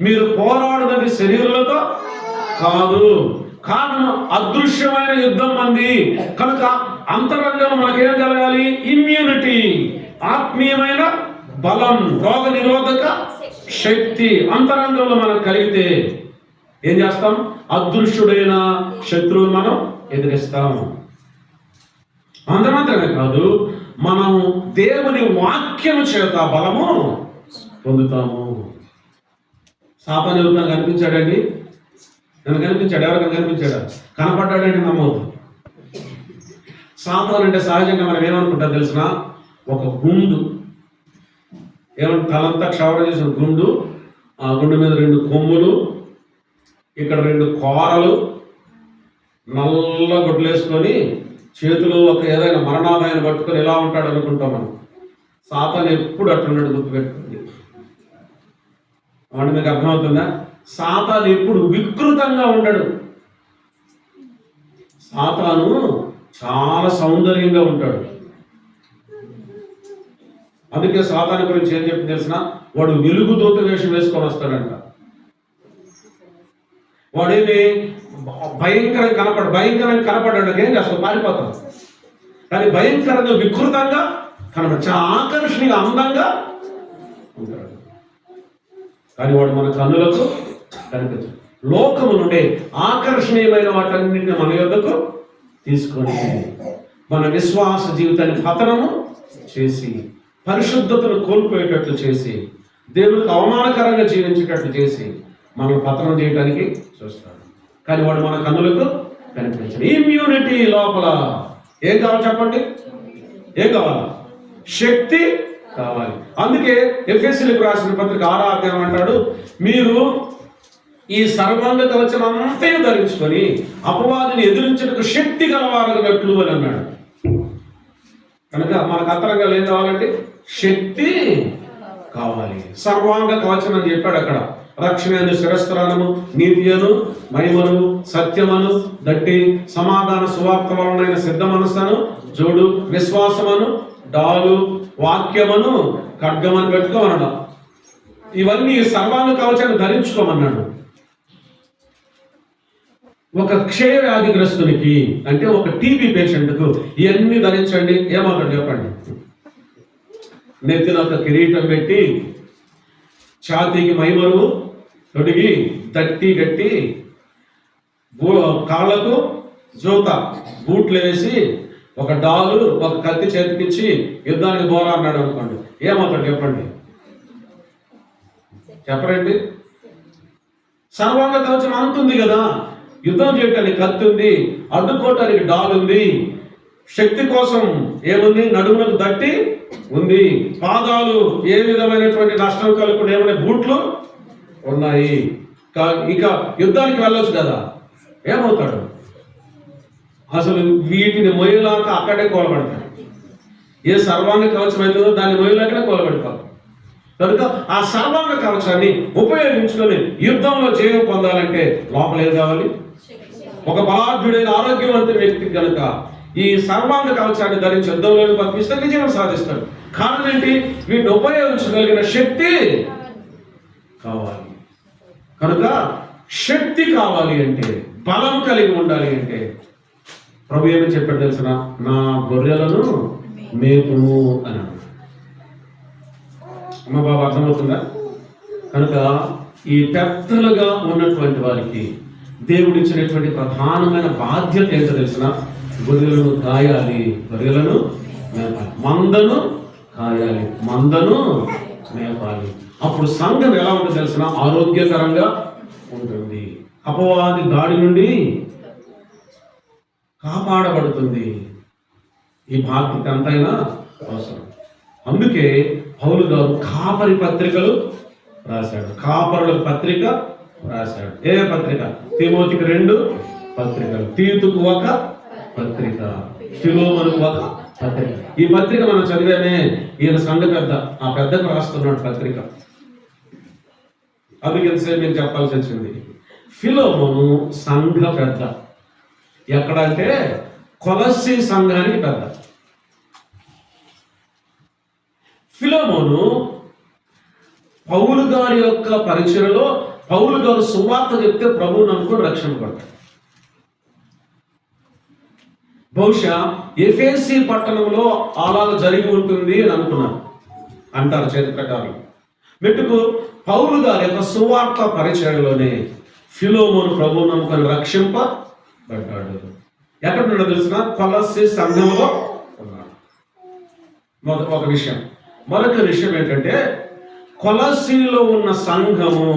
మీరు పోరాడునది శరీరులతో కాదు, కారణం అదృశ్యమైన యుద్ధం మంది. కనుక అంతరంగం మనకేం కలగాలి? ఇమ్యూనిటీ, ఆత్మీయమైన బలం, రోగ నిరోధక శక్తి అంతరంగంలో మనకు కలిగితే ఏం చేస్తాం? అదృశ్యుడైన శత్రువుని మనం ఎదిరిస్తాం. అంత మాత్రమే కాదు, మనం దేవుని వాక్యము చేత బలము పొందుతాము. సాతాను ఎవరికైనా కనిపించాడండి? నన్ను కనిపించాడు. ఎవరికైనా కనిపించాడా? కనపడ్డాడంటే నమ్మవద్దు. సాతాను అంటే సహజంగా మనం ఏమనుకుంటాం తెలిసిన, ఒక గుండు, ఏమంటే తలంతా క్షవరం చేసిన గుండు, ఆ గుండు మీద 2 కొమ్ములు, ఇక్కడ 2 కోరలు, నల్ల గుడ్లు వేసుకొని చేతులు ఒక ఏదైనా మరణాదాయాన్ని పట్టుకొని ఎలా ఉంటాడు అనుకుంటాం మనం. సాతాను ఎప్పుడు అట్టున్నాడు, గుర్తుపెట్టుకోండి. అంటే మీకు అర్థమవుతుందా? సాతాను ఎప్పుడు వికృతంగా ఉండడు. సాతాను చాలా సౌందర్యంగా ఉంటాడు. అందుకే సాతాను గురించి ఏం చెప్పి తెలిసిన, వాడు వెలుగు దూత వేషం వేసుకొని వస్తాడంట. వాడేమి భయంకరంగా కనపడ్డాడు, ఏం చేస్తాడు? పారిపోతాడు. కానీ భయంకరంగా వికృతంగా కనపడ, చాలా ఆకర్షణీయంగా అందంగా ఉంటాడు. కానీ వాడు మన కన్నులకు కనిపించడు. లోకము నుండి ఆకర్షణీయమైన వాటన్నింటిని మన యొద్దకు తీసుకొని మన విశ్వాస జీవితాన్ని పతనము చేసి, పరిశుద్ధతను కోల్పోయేటట్లు చేసి, దేవునికి అవమానకరంగా జీవించేటట్లు చేసి మనల్ని పతనం చేయడానికి చూస్తాడు. కానీ వాడు మన కన్నులకు కనిపించడు. ఇమ్యూనిటీ లోపల ఏం కావాలి చెప్పండి? ఏం కావాలి? శక్తి కావాలి. అందుకే ఎఫెసీయులకు రాసిన పత్రిక 6వ అధ్యాయం అంటాడు, మీరు ఈ సర్వాంగ కవచం అంతా ధరించుకొని అపవాదిని ఎదిరించడానికి శక్తి గలవారగనట్లు అని అన్నాడు. కనుక మనకు అంతరంగాలు ఏం కావాలంటే శక్తి కావాలి. సర్వాంగ కవచం అని చెప్పాడు అక్కడ. రక్షణ శిరస్త్రానము, నీతియను, మహిమను, సత్యమను, దట్టి సమాధాన సువార్త వలన సిద్ధ మనస్సును జోడు, విశ్వాసమను, డాలు, వాక్యమను, ఖడ్గమని పెట్టుకోమన్నాడు. ఇవన్నీ సర్వాంగ కవచాన్ని ధరించుకోమన్నాడు. ఒక క్షయ వ్యాధిగ్రస్తునికి, అంటే ఒక టీబీ పేషెంట్కు ఇవన్నీ ధరించండి. ఏమవుతాడు చెప్పండి? నెత్తిన ఒక కిరీటం పెట్టి, ఛాతీకి మైమరు తొడిగి, తట్టి గట్టి, కాళ్ళకు జోత బూట్లు వేసి, ఒక డాలు, ఒక కత్తి చేతికిచ్చి యుద్ధానికి పోరా అన్నాడు అనుకోండి. ఏమవుతాడు చెప్పండి? చెప్పరండి. సర్వాంగ కవచం అంతుంది కదా, యుద్ధం చేయటానికి కత్తి ఉంది, అడ్డుకోవటానికి డాల్ ఉంది, శక్తి కోసం ఏముంది? నడుములకు దట్టి ఉంది, పాదాలు ఏ విధమైనటువంటి నష్టం కలుగుకుండా ఏమైనా బూట్లు ఉన్నాయి. ఇక యుద్ధానికి వెళ్ళొచ్చు కదా. ఏమవుతాడు? అసలు వీటిని మొయ్యలాక అక్కడే కోలబడతాడు. ఏ సర్వాంగ కవచం అవుతుందో దాన్ని మొయ్యలాకనే కోలబెడతాడు. కనుక ఆ సర్వాంగ కవచాన్ని ఉపయోగించుకొని యుద్ధంలో జయం పొందాలంటే లోపల ఏం కావాలి? ఒక బలాఢ్యుడైన ఆరోగ్యవంతుని వ్యక్తి కనుక ఈ సర్వాంగ కవచాన్ని ధరించి యుద్ధంలోకి పంపిస్తే విజయం సాధిస్తాడు. కారణం ఏంటి? వీటిని ఉపయోగించగలిగిన శక్తి కావాలి. కనుక శక్తి కావాలి అంటే, బలం కలిగి ఉండాలి అంటే ప్రభు ఏమని చెప్పాడు తెలిసిన, నా గొర్రెలను మేపుము అని అన్నాడు. అమ్మ బాబు అర్థమవుతుందా? కనుక ఈ పెద్దలుగా ఉన్నటువంటి వారికి దేవుడిచ్చినటువంటి ప్రధానమైన బాధ్యత ఏంటో తెలిసిన, గొర్రెలను కాయాలి, గొర్రెలను మేపాలి, మందను కాయాలి, మందను మేపాలి. అప్పుడు సంఘం ఎలా ఉంటుంది తెలిసిన, ఆరోగ్యకరంగా ఉంటుంది, అపవాది దాడి నుండి కాపాడబడుతుంది. ఈ బాధ్యత ఎంతైనా అవసరం. అందుకే పౌలు గారు కాపరి పత్రికలు రాశాడు, కాపరుల పత్రిక రాశాడు. ఏ పత్రిక? తిమోతికి 2 పత్రికలు, తీతుకు 1 పత్రిక, ఫిలోమోనుకు 1 పత్రిక. ఈ పత్రిక మనం చదివామే. ఈయన సంఘ పెద్ద, ఆ పెద్దకు రాస్తున్నాడు పత్రిక. అందుకెంతసేపు నేను చెప్పాల్సి వచ్చింది. ఫిలోమోను సంఘ పెద్ద. ఎక్కడంటే కొలస్సీ సంఘానికి పెద్ద. ఫిలోమోను పౌలు గారి యొక్క పరిచయలో పౌలు గారు సువార్త చెప్తే ప్రభువు నమ్ముకొని రక్షణ పడ్డాడు. బహుశా ఎఫెసీ పట్టణంలో అలాగ జరిగి ఉంటుంది అని అనుకున్నాను అంటారు చరిత్రకారులు. మెట్టుకు పౌలు గారి యొక్క సువార్త పరిచయంలోనే ఫిలోమోను ప్రభువు నమ్ముకొని రక్షింపబడ్డాడు. ఎక్కడ ఉన్నాడో తెలిసిన, కొలస్సీ సంఘంలో ఉన్నాడు. ఒక విషయం. మరొక విషయం ఏంటంటే, కొలస్సీలో ఉన్న సంఘము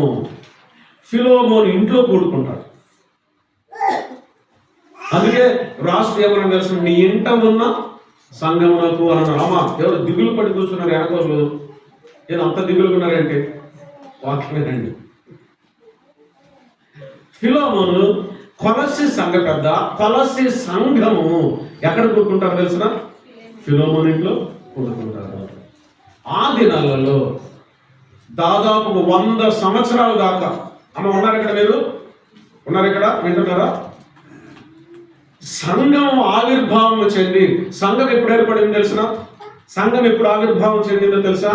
ఫిలోమోను ఇంట్లో కూడుకుంటాడు. అందుకే రాష్ట్ర ఏమన్నా తెలుసు, నీ ఇంట ఉన్న సంఘమునకు అన్నారు. అమ్మ ఎవరు దిగులు పడి కూర్చున్నారు వెనకోళ్ళు, ఏదో అంత దిగులుకున్నారంటే వాక్యమేనండి. ఫిలోమోను కొలస్సీ సంఘ పెద్ద. కొలస్సీ సంఘము ఎక్కడ కూడుకుంటారో తెలిసిన, ఫిలోమోను ఇంట్లో కూడుకుంటారు. ఆ దినాలలో దాదాపు 100 సంవత్సరాల దాకా, అమ్మ ఉన్నారు ఇక్కడ, మీరు ఉన్నారు ఇక్కడ, వింటున్నారా? సంఘం ఆవిర్భావం చెంది, సంఘం ఎప్పుడు ఏర్పడింది తెలిసిన, సంఘం ఎప్పుడు ఆవిర్భావం చెందిందో తెలుసా?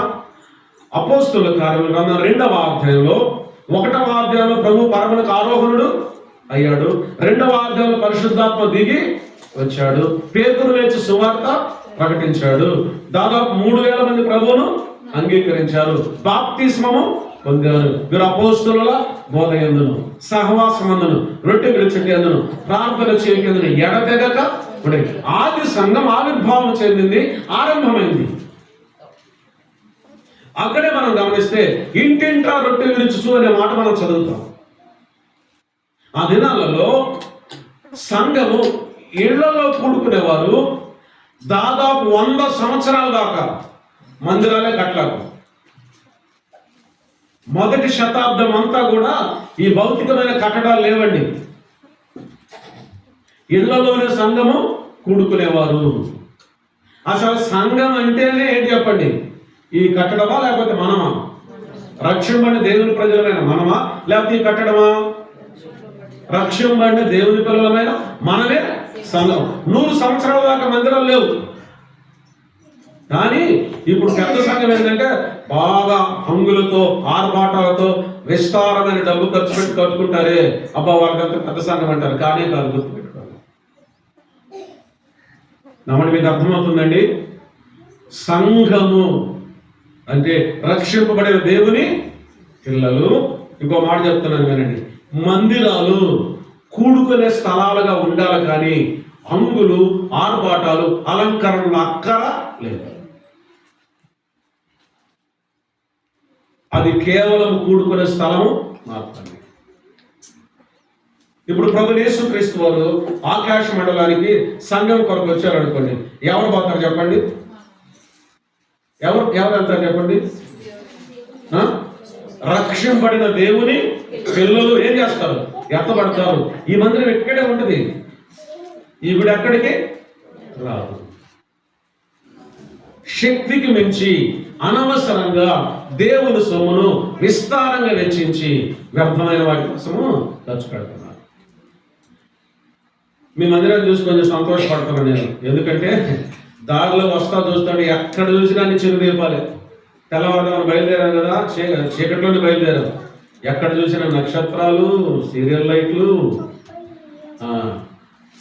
అపోస్తుల కార్యముల గ్రంథం 2వ అధ్యాయంలో, 1వ అధ్యాయంలో ప్రభు పరమునకు ఆరోహణుడు అయ్యాడు, 2వ అధ్యాయంలో పరిశుద్ధాత్మ దిగి వచ్చాడు, పేతురు లేచి సువార్త ప్రకటించాడు, దాదాపు 3000 మంది ప్రభువును అంగీకరించారు, బాప్తిస్మము పొందారు. వీరు అపోస్తుల బోధ యందును, సహవాసమందును, రొట్టె విరుచుట యందును, ప్రార్థన చేయకందును ఎడతెగక ఉండేది. ఆది సంఘం ఆవిర్భావం చెందింది, ఆరంభమైంది. అక్కడే మనం గమనిస్తే ఇంటింటా రొట్టె విరుచుచు అనే మాట మనం చదువుతాం. ఆ దినాలలో సంఘము ఇళ్లలో కూడుకునేవారు. దాదాపు 100 సంవత్సరాల దాకా మందిరాలే కట్టలేదు. మొదటి శతాబ్దం అంతా కూడా ఈ భౌతికమైన కట్టడాలు లేవండి. ఇళ్లలోనే సంఘము కూడుకునేవారు. అసలు సంఘం అంటేనే ఏంటి చెప్పండి? ఈ కట్టడమా లేకపోతే మనమా? రక్షింపబడిన దేవుని ప్రజలమైన మనమా లేకపోతే ఈ కట్టడమా? రక్షింపబడిన దేవుని పిల్లలమైన మనమే సంఘం. 100 సంవత్సరాల దాకా మందిరాలు లేవు. కానీ ఇప్పుడు పెద్ద సంఘం ఏంటంటే బాగా హంగులతో, ఆర్భాటాలతో, విస్తారమైన డబ్బు ఖర్చు పెట్టి కట్టుకుంటారే, అబ్బా వాళ్ళకంతా పెద్ద సంఘం అంటారు. కానీ కాదు, గుర్తుపెట్టుకోవాలి. నమ్మని మీకు అర్థమవుతుందండి? సంఘము అంటే రక్షింపబడిన దేవుని పిల్లలు. ఇంకో మాట చెప్తున్నాను వినండి. మందిరాలు కూడుకునే స్థలాలుగా ఉండాలి, కానీ హంగులు, ఆర్భాటాలు, అలంకరణలు అక్కర లేదు. అది కేవలం కూడుకునే స్థలము మాత్రమే. ఇప్పుడు ప్రభువు యేసుక్రీస్తు వారు ఆకాశ మండలానికి సంఘం కొరకు వచ్చారు అనుకోండి, ఎవరు పోతారు చెప్పండి? ఎవరు వెళ్తారు చెప్పండి? రక్షింపబడిన దేవుని పిల్లలు ఏం చేస్తారు? ఎత్తబడతారు. ఈ మందిరం ఎక్కడే ఉంటుంది, ఈ గుడి ఎక్కడికి రాదు. శక్తికి మించి అనవసరంగా దేవుని సొమ్మును విస్తారంగా వెచ్చించి వ్యర్థమైన వాటి కోసము ఖర్చు పెడుతున్నారు. మీ మందిరాన్ని చూసి కొంచెం సంతోషపడుతున్నాను నేను. ఎందుకంటే దారిలో వస్తా చూస్తాడు, ఎక్కడ చూసినా అన్ని చిరు దీపాలే. తెల్లవారుదామని బయలుదేరాం కదా, చీకట్లోనే బయలుదేరాం. ఎక్కడ చూసిన నక్షత్రాలు, సీరియల్ లైట్లు.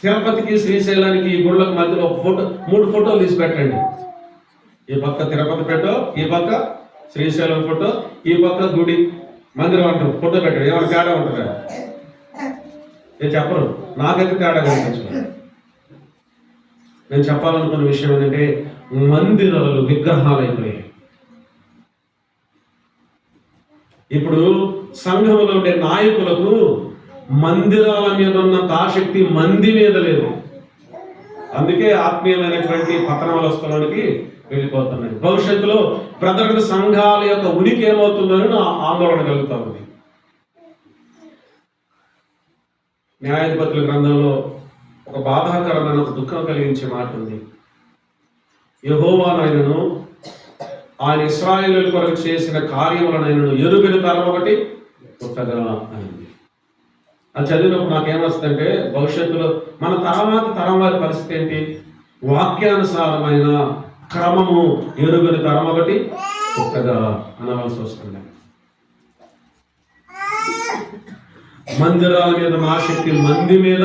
తిరుపతికి శ్రీశైలానికి ఈ గుళ్ళకు మధ్యలో ఒక ఫోటో, 3 ఫోటోలు తీసి పెట్టండి. ఈ పక్క తిరుపతి ఫోటో, ఈ పక్క శ్రీశైలం ఫోటో, ఈ పక్క గుడి మందిరం అంటారు ఫోటో పెట్టండి. ఏమైనా తేడా ఉంటుందా? నేను చెప్పరు, నాకైతే తేడా కనిపించలేదు. నేను చెప్పాలనుకున్న విషయం ఏంటంటే మందిరాలు విగ్రహాలు అయిపోయాయి. ఇప్పుడు సంఘంలో ఉండే నాయకులకు మందిరాల మీద ఉన్నంత ఆసక్తి మంది మీద లేదు. అందుకే ఆత్మీయమైనటువంటి పతనావస్థలోనికి వెళ్ళిపోతున్నాయి. భవిష్యత్తులో బ్రదర్ సంఘాల యొక్క ఉనికి ఏమవుతుందని నా ఆందోళన కలుగుతా ఉంది. న్యాయాధిపతుల గ్రంథంలో ఒక బాధాకరమైన ఒక దుఃఖం కలిగించే మాట ఉంది. యెహోవానైనను ఆయన ఇశ్రాయేలు కొరకు చేసిన కార్యములనైనను ఎరుగని తరం ఒకటి పుట్టగా అనింది. అది చదివినప్పుడు నాకేమొస్తుందంటే భవిష్యత్తులో మన తరం వారి పరిస్థితి ఏంటి? వాక్యానుసారమైన క్రమము ఎరుగని తరం ఒకటి పుట్టగా అనవలసి వస్తుంది. మందిరాల మీద ఉన్న ఆసక్తి మంది మీద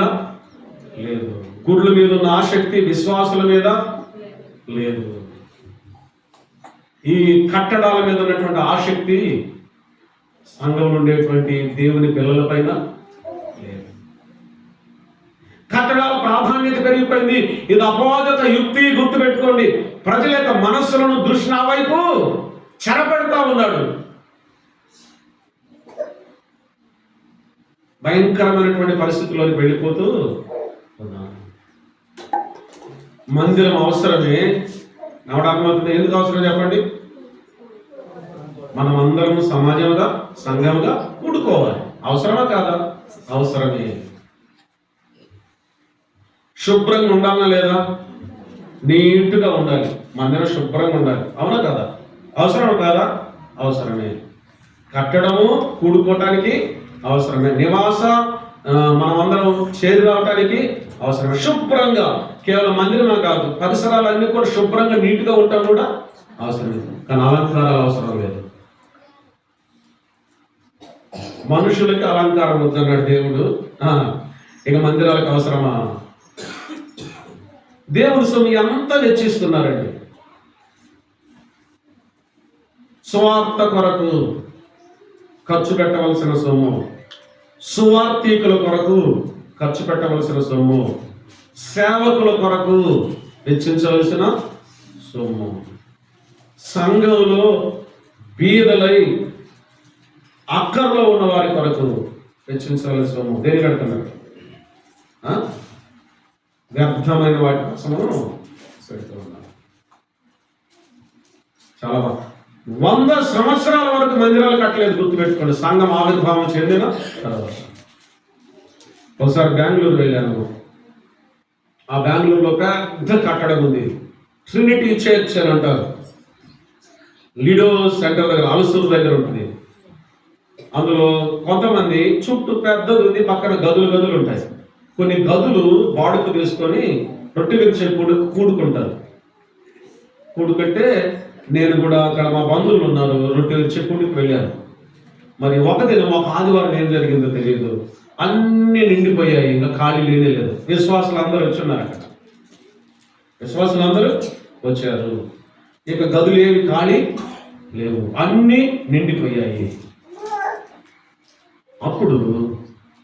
లేదు, గుడ్ల మీద ఉన్న ఆసక్తి విశ్వాసుల మీద లేదు, ఈ కట్టడాల మీద ఉన్నటువంటి ఆసక్తి సంఘంలో ఉండేటువంటి దేవుని పిల్లల పైన లేదు. కట్టడాల ప్రాధాన్యత పెరిగిపోయింది. ఇది అపోదత యుక్తి, గుర్తుపెట్టుకోండి. ప్రజల యొక్క మనస్సులను దృష్టి ఆ వైపు చెరపెడతా ఉన్నాడు. భయంకరమైనటువంటి పరిస్థితుల్లోకి వెళ్ళిపోతూ ఉన్నాను. మందిరం అవసరమే. నవడాత్మవుతుంది. ఎందుకు అవసరం చెప్పండి? మనం అందరం సమాజంగా, సంఘంగా కూడుకోవాలి. అవసరమా కాదా? అవసరమే. శుభ్రంగా ఉండాలనా లేదా? నీట్గా ఉండాలి. మందిరం శుభ్రంగా ఉండాలి. అవునా కదా? అవసరమా కాదా? అవసరమే. కట్టడము కూడుకోవటానికి అవసరమే. నివాస మనమందరం చేరి రావటానికి అవసరమే. శుభ్రంగా, కేవలం మందిరమే కాదు, పరిసరాలన్నీ కూడా శుభ్రంగా నీట్గా ఉండటం కూడా అవసరమే. కానీ అలంకారాలు అవసరం లేదు. మనుషులకి అలంకారం వద్దన్నాడు దేవుడు. ఇక మందిరాలకు అవసరమా? దేవుడు సొమ్ము అంతా వెచ్చిస్తున్నారండి. స్వార్థ కొరకు ఖర్చు పెట్టవలసిన సొమ్ము, సువార్థికుల కొరకు ఖర్చు పెట్టవలసిన సొమ్ము, సేవకుల కొరకు వెచ్చించవలసిన సొమ్ము, సంఘంలో బీదలై అక్కర్లో ఉన్న వారి కొరకు వెచ్చించవలసిన సొమ్ము. దేని కడుతున్నారు? వ్యర్థమైన వాటి కోసము పెడుతూ ఉన్నారు. చాలా బాగా 100 సంవత్సరాల వరకు మందిరాలు కట్టలేదు. గుర్తుపెట్టుకోండి. సంఘం ఆవిర్భావం చెందిన తర్వాత. ఒకసారి బెంగళూరు వెళ్ళాను. ఆ బెంగళూరులో పెద్ద కట్టడం ఉంది. ట్రినిటీ చర్చ్ అని అంటారు. లిడో సెంటర్ దగ్గర, అలసూరు దగ్గర ఉంటుంది. అందులో కొంతమంది చుట్టూ పెద్దది ఉంది, పక్కన గదులు ఉంటాయి. కొన్ని గదులు బాడుకు తీసుకొని రొట్టె విరిచే కూడుకుంటారు. కూడుకుంటే నేను కూడా అక్కడ మా బంధువులు ఉన్నారు, రొట్టె విరిచే కూడికి వెళ్ళాను. మరి ఒక ఆదివారం ఏం జరిగిందో తెలియదు, అన్నీ నిండిపోయాయి. ఇంకా ఖాళీ లేదు. విశ్వాసులు అందరూ వచ్చున్నారు. అక్కడ విశ్వాసులు అందరూ వచ్చారు. ఇక గదులు ఏవి ఖాళీ లేవు, అన్నీ నిండిపోయాయి. అప్పుడు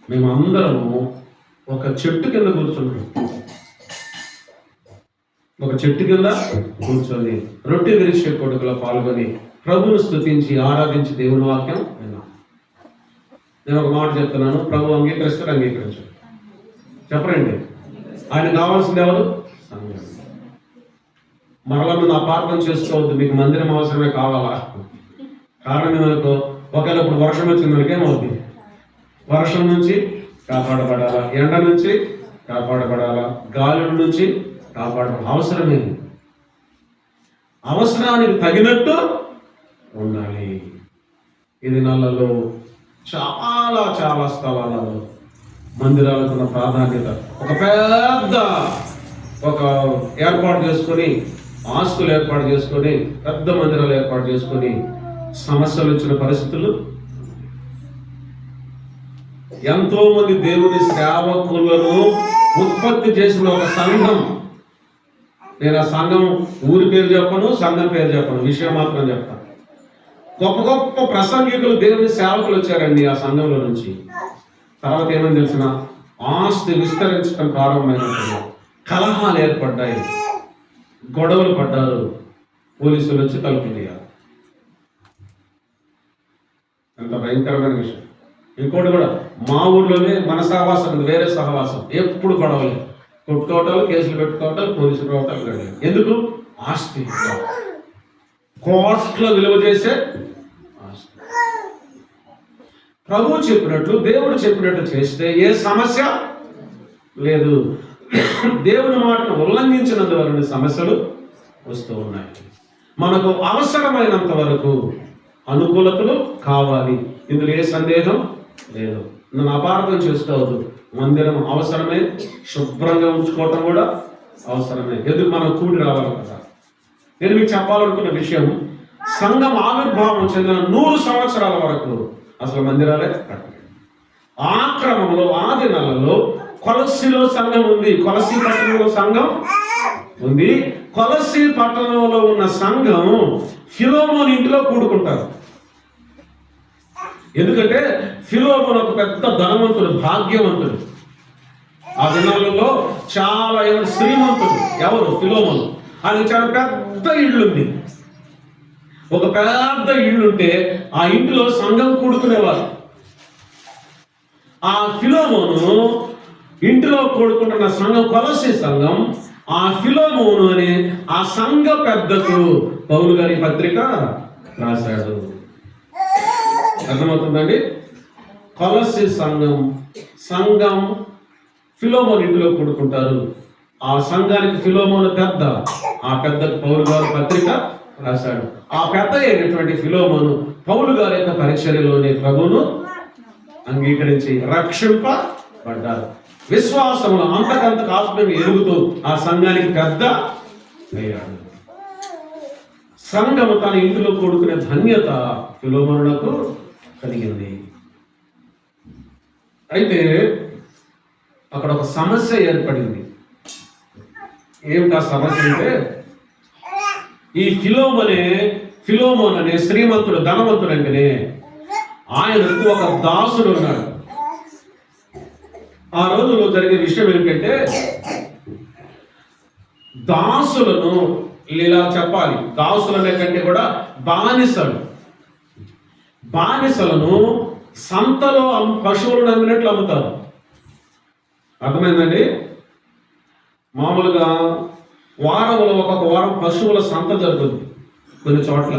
మేమందరము ఒక చెట్టు కింద కూర్చున్నాం. ఒక చెట్టు కింద కూర్చొని రొట్టె విరిచే కొడుకులో పాల్గొని ప్రభువును స్తుతించి ఆరాధించి దేవుని వాక్యం విన్నాం. నేను ఒక మాట చెప్తున్నాను, ప్రభు అంగీకరిస్తారు, అంగీకరించు. చెప్పరండి. ఆయన కావాల్సింది ఎవరు? సంఘం. మరలా నువ్వు అపార్థం చేసుకోవద్దు. మీకు మందిరం అవసరమే కావాలా? కారణం ఏమనుకో, ఒకవేళ ఇప్పుడు వర్షం వచ్చింది మనకి ఏమవుతుంది? వర్షం నుంచి కాపాడబడాలా, ఎండ నుంచి కాపాడబడాలా, గాలి నుంచి కాపాడబడాలి. అవసరమే. అవసరానికి తగినట్టు ఉండాలి. ఇది నెలలో చాలా చాలా స్థలాలలో మందిరాలకు ఉన్న ప్రాధాన్యత. ఒక పెద్ద ఏర్పాటు చేసుకొని ఆస్తులు ఏర్పాటు చేసుకొని పెద్ద మందిరాలు ఏర్పాటు చేసుకొని సమస్యలు వచ్చిన పరిస్థితులు, ఎంతో మంది దేవుని సేవకులను ఉత్పత్తి చేసిన ఒక సంఘం. నేను ఆ సంఘం ఊరి పేరు చెప్పను, సంఘం పేరు చెప్పను, విషయం మాత్రం చెప్తాను. గొప్ప గొప్ప ప్రసంగికులు దేవుని సేవకులు వచ్చారండి ఆ సంఘంలో నుంచి. తర్వాత ఏమని తెలిసిన, ఆస్తి విస్తరించడం ప్రారంభమైనప్పుడు కలహాలు ఏర్పడ్డాయి, గొడవలు పడ్డారు, పోలీసులు వచ్చి తలుపులు తీయాలి. ఎంత భయంకరమైన విషయం. ఇంకోటి కూడా, మా ఊళ్ళోనే మన సహవాసం, వేరే సహవాసం, ఎప్పుడు గొడవలే, కొట్టుకోవటాలు, కేసులు పెట్టుకోవటాలు, పోలీసులు రావటాలు గడియాలి. ఎందుకు? ఆస్తి, కోట్ల విలువ చేసే ఆస్తి. ప్రభువు చెప్పినట్లు, దేవుడు చెప్పినట్లు చేస్తే ఏ సమస్య లేదు. దేవుని మాటను ఉల్లంఘించినందువలన సమస్యలు వస్తూ ఉన్నాయి. మనకు అవసరమైనంత వరకు అనుకూలతలు కావాలి, ఇందులో ఏ సందేహం లేదు. నన్ను అపార్థం చేసుకోవద్దు. మందిరం అవసరమే, శుభ్రంగా ఉంచుకోవటం కూడా అవసరమే. ఎందుకు? మనం కూడి రావాలి కదా. నేను మీకు చెప్పాలనుకున్న విషయం, సంఘం ఆవిర్భావం చెందిన 100 సంవత్సరాల వరకు అసలు మందిరాలే కట్టలేదు. ఆ క్రమంలో ఆ దినాలలో కొలస్సీలో సంఘం ఉంది, కొలస్సీ పట్టణంలో సంఘం ఉంది. కొలస్సీ పట్టణంలో ఉన్న సంఘం ఫిలోమోను ఇంటిలో కూడుకుంటారు. ఎందుకంటే ఫిలోమోను ఒక పెద్ద ధనవంతుడు, భాగ్యవంతుడు. ఆ దినాలలో చాలా శ్రీమంతుడు. ఎవరు? ఫిలోమోను. ఆయన చాలా పెద్ద ఇల్లుంది. ఒక పెద్ద ఇల్లుంటే ఆ ఇంటిలో సంఘం కూడుకునేవారు. ఆ ఫిలోమోను ఇంటిలో కూడుకుంటున్న సంఘం కొలస్సీ సంఘం. ఆ ఫిలోమోను అనే ఆ సంఘ పెద్దకు పౌలు గారి పత్రిక రాశాడు. అర్థమవుతుందండి? కొలస్సీ సంఘం ఫిలోమోను ఇంటిలో కూడుకుంటారు. ఆ సంఘానికి ఫిలోమోను పెద్ద, ఆ పెద్దకు పౌలు గారి పత్రిక రాశాడు. ఆ పెద్ద అయినటువంటి ఫిలోమోను పౌలు గారి యొక్క పరిచర్యలోని ప్రభువును అంగీకరించి రక్షింపబడ్డారు. విశ్వాసములో అంతకంతకు ఆత్మను ఎరుగుతూ ఆ సంఘానికి పెద్ద అయ్యాడు. సంఘము తన ఇంటిలో కూడుకునే ధన్యత ఫిలోమోనునకు కలిగింది. అయితే అక్కడ ఒక సమస్య ఏర్పడింది. ఏమిటి ఆ సమస్య అంటే, ఈ ఫిలోమోన్ అనే శ్రీమంతుడు, ధనవంతుడు అంటేనే ఆయనకు ఒక దాసుడు ఉన్నాడు. ఆ రోజుల్లో జరిగే విషయం ఏంటంటే, దాసులను ఇలా చెప్పాలి, దాసులనే కంటే కూడా బానిసలను సంతలో పశువులను అమ్మినట్లు అమ్ముతారు. అర్థమైందండి? మామూలుగా వారంలో ఒక్కొక్క వారం పశువుల సంత జరుగుతుంది. కొన్ని చోట్ల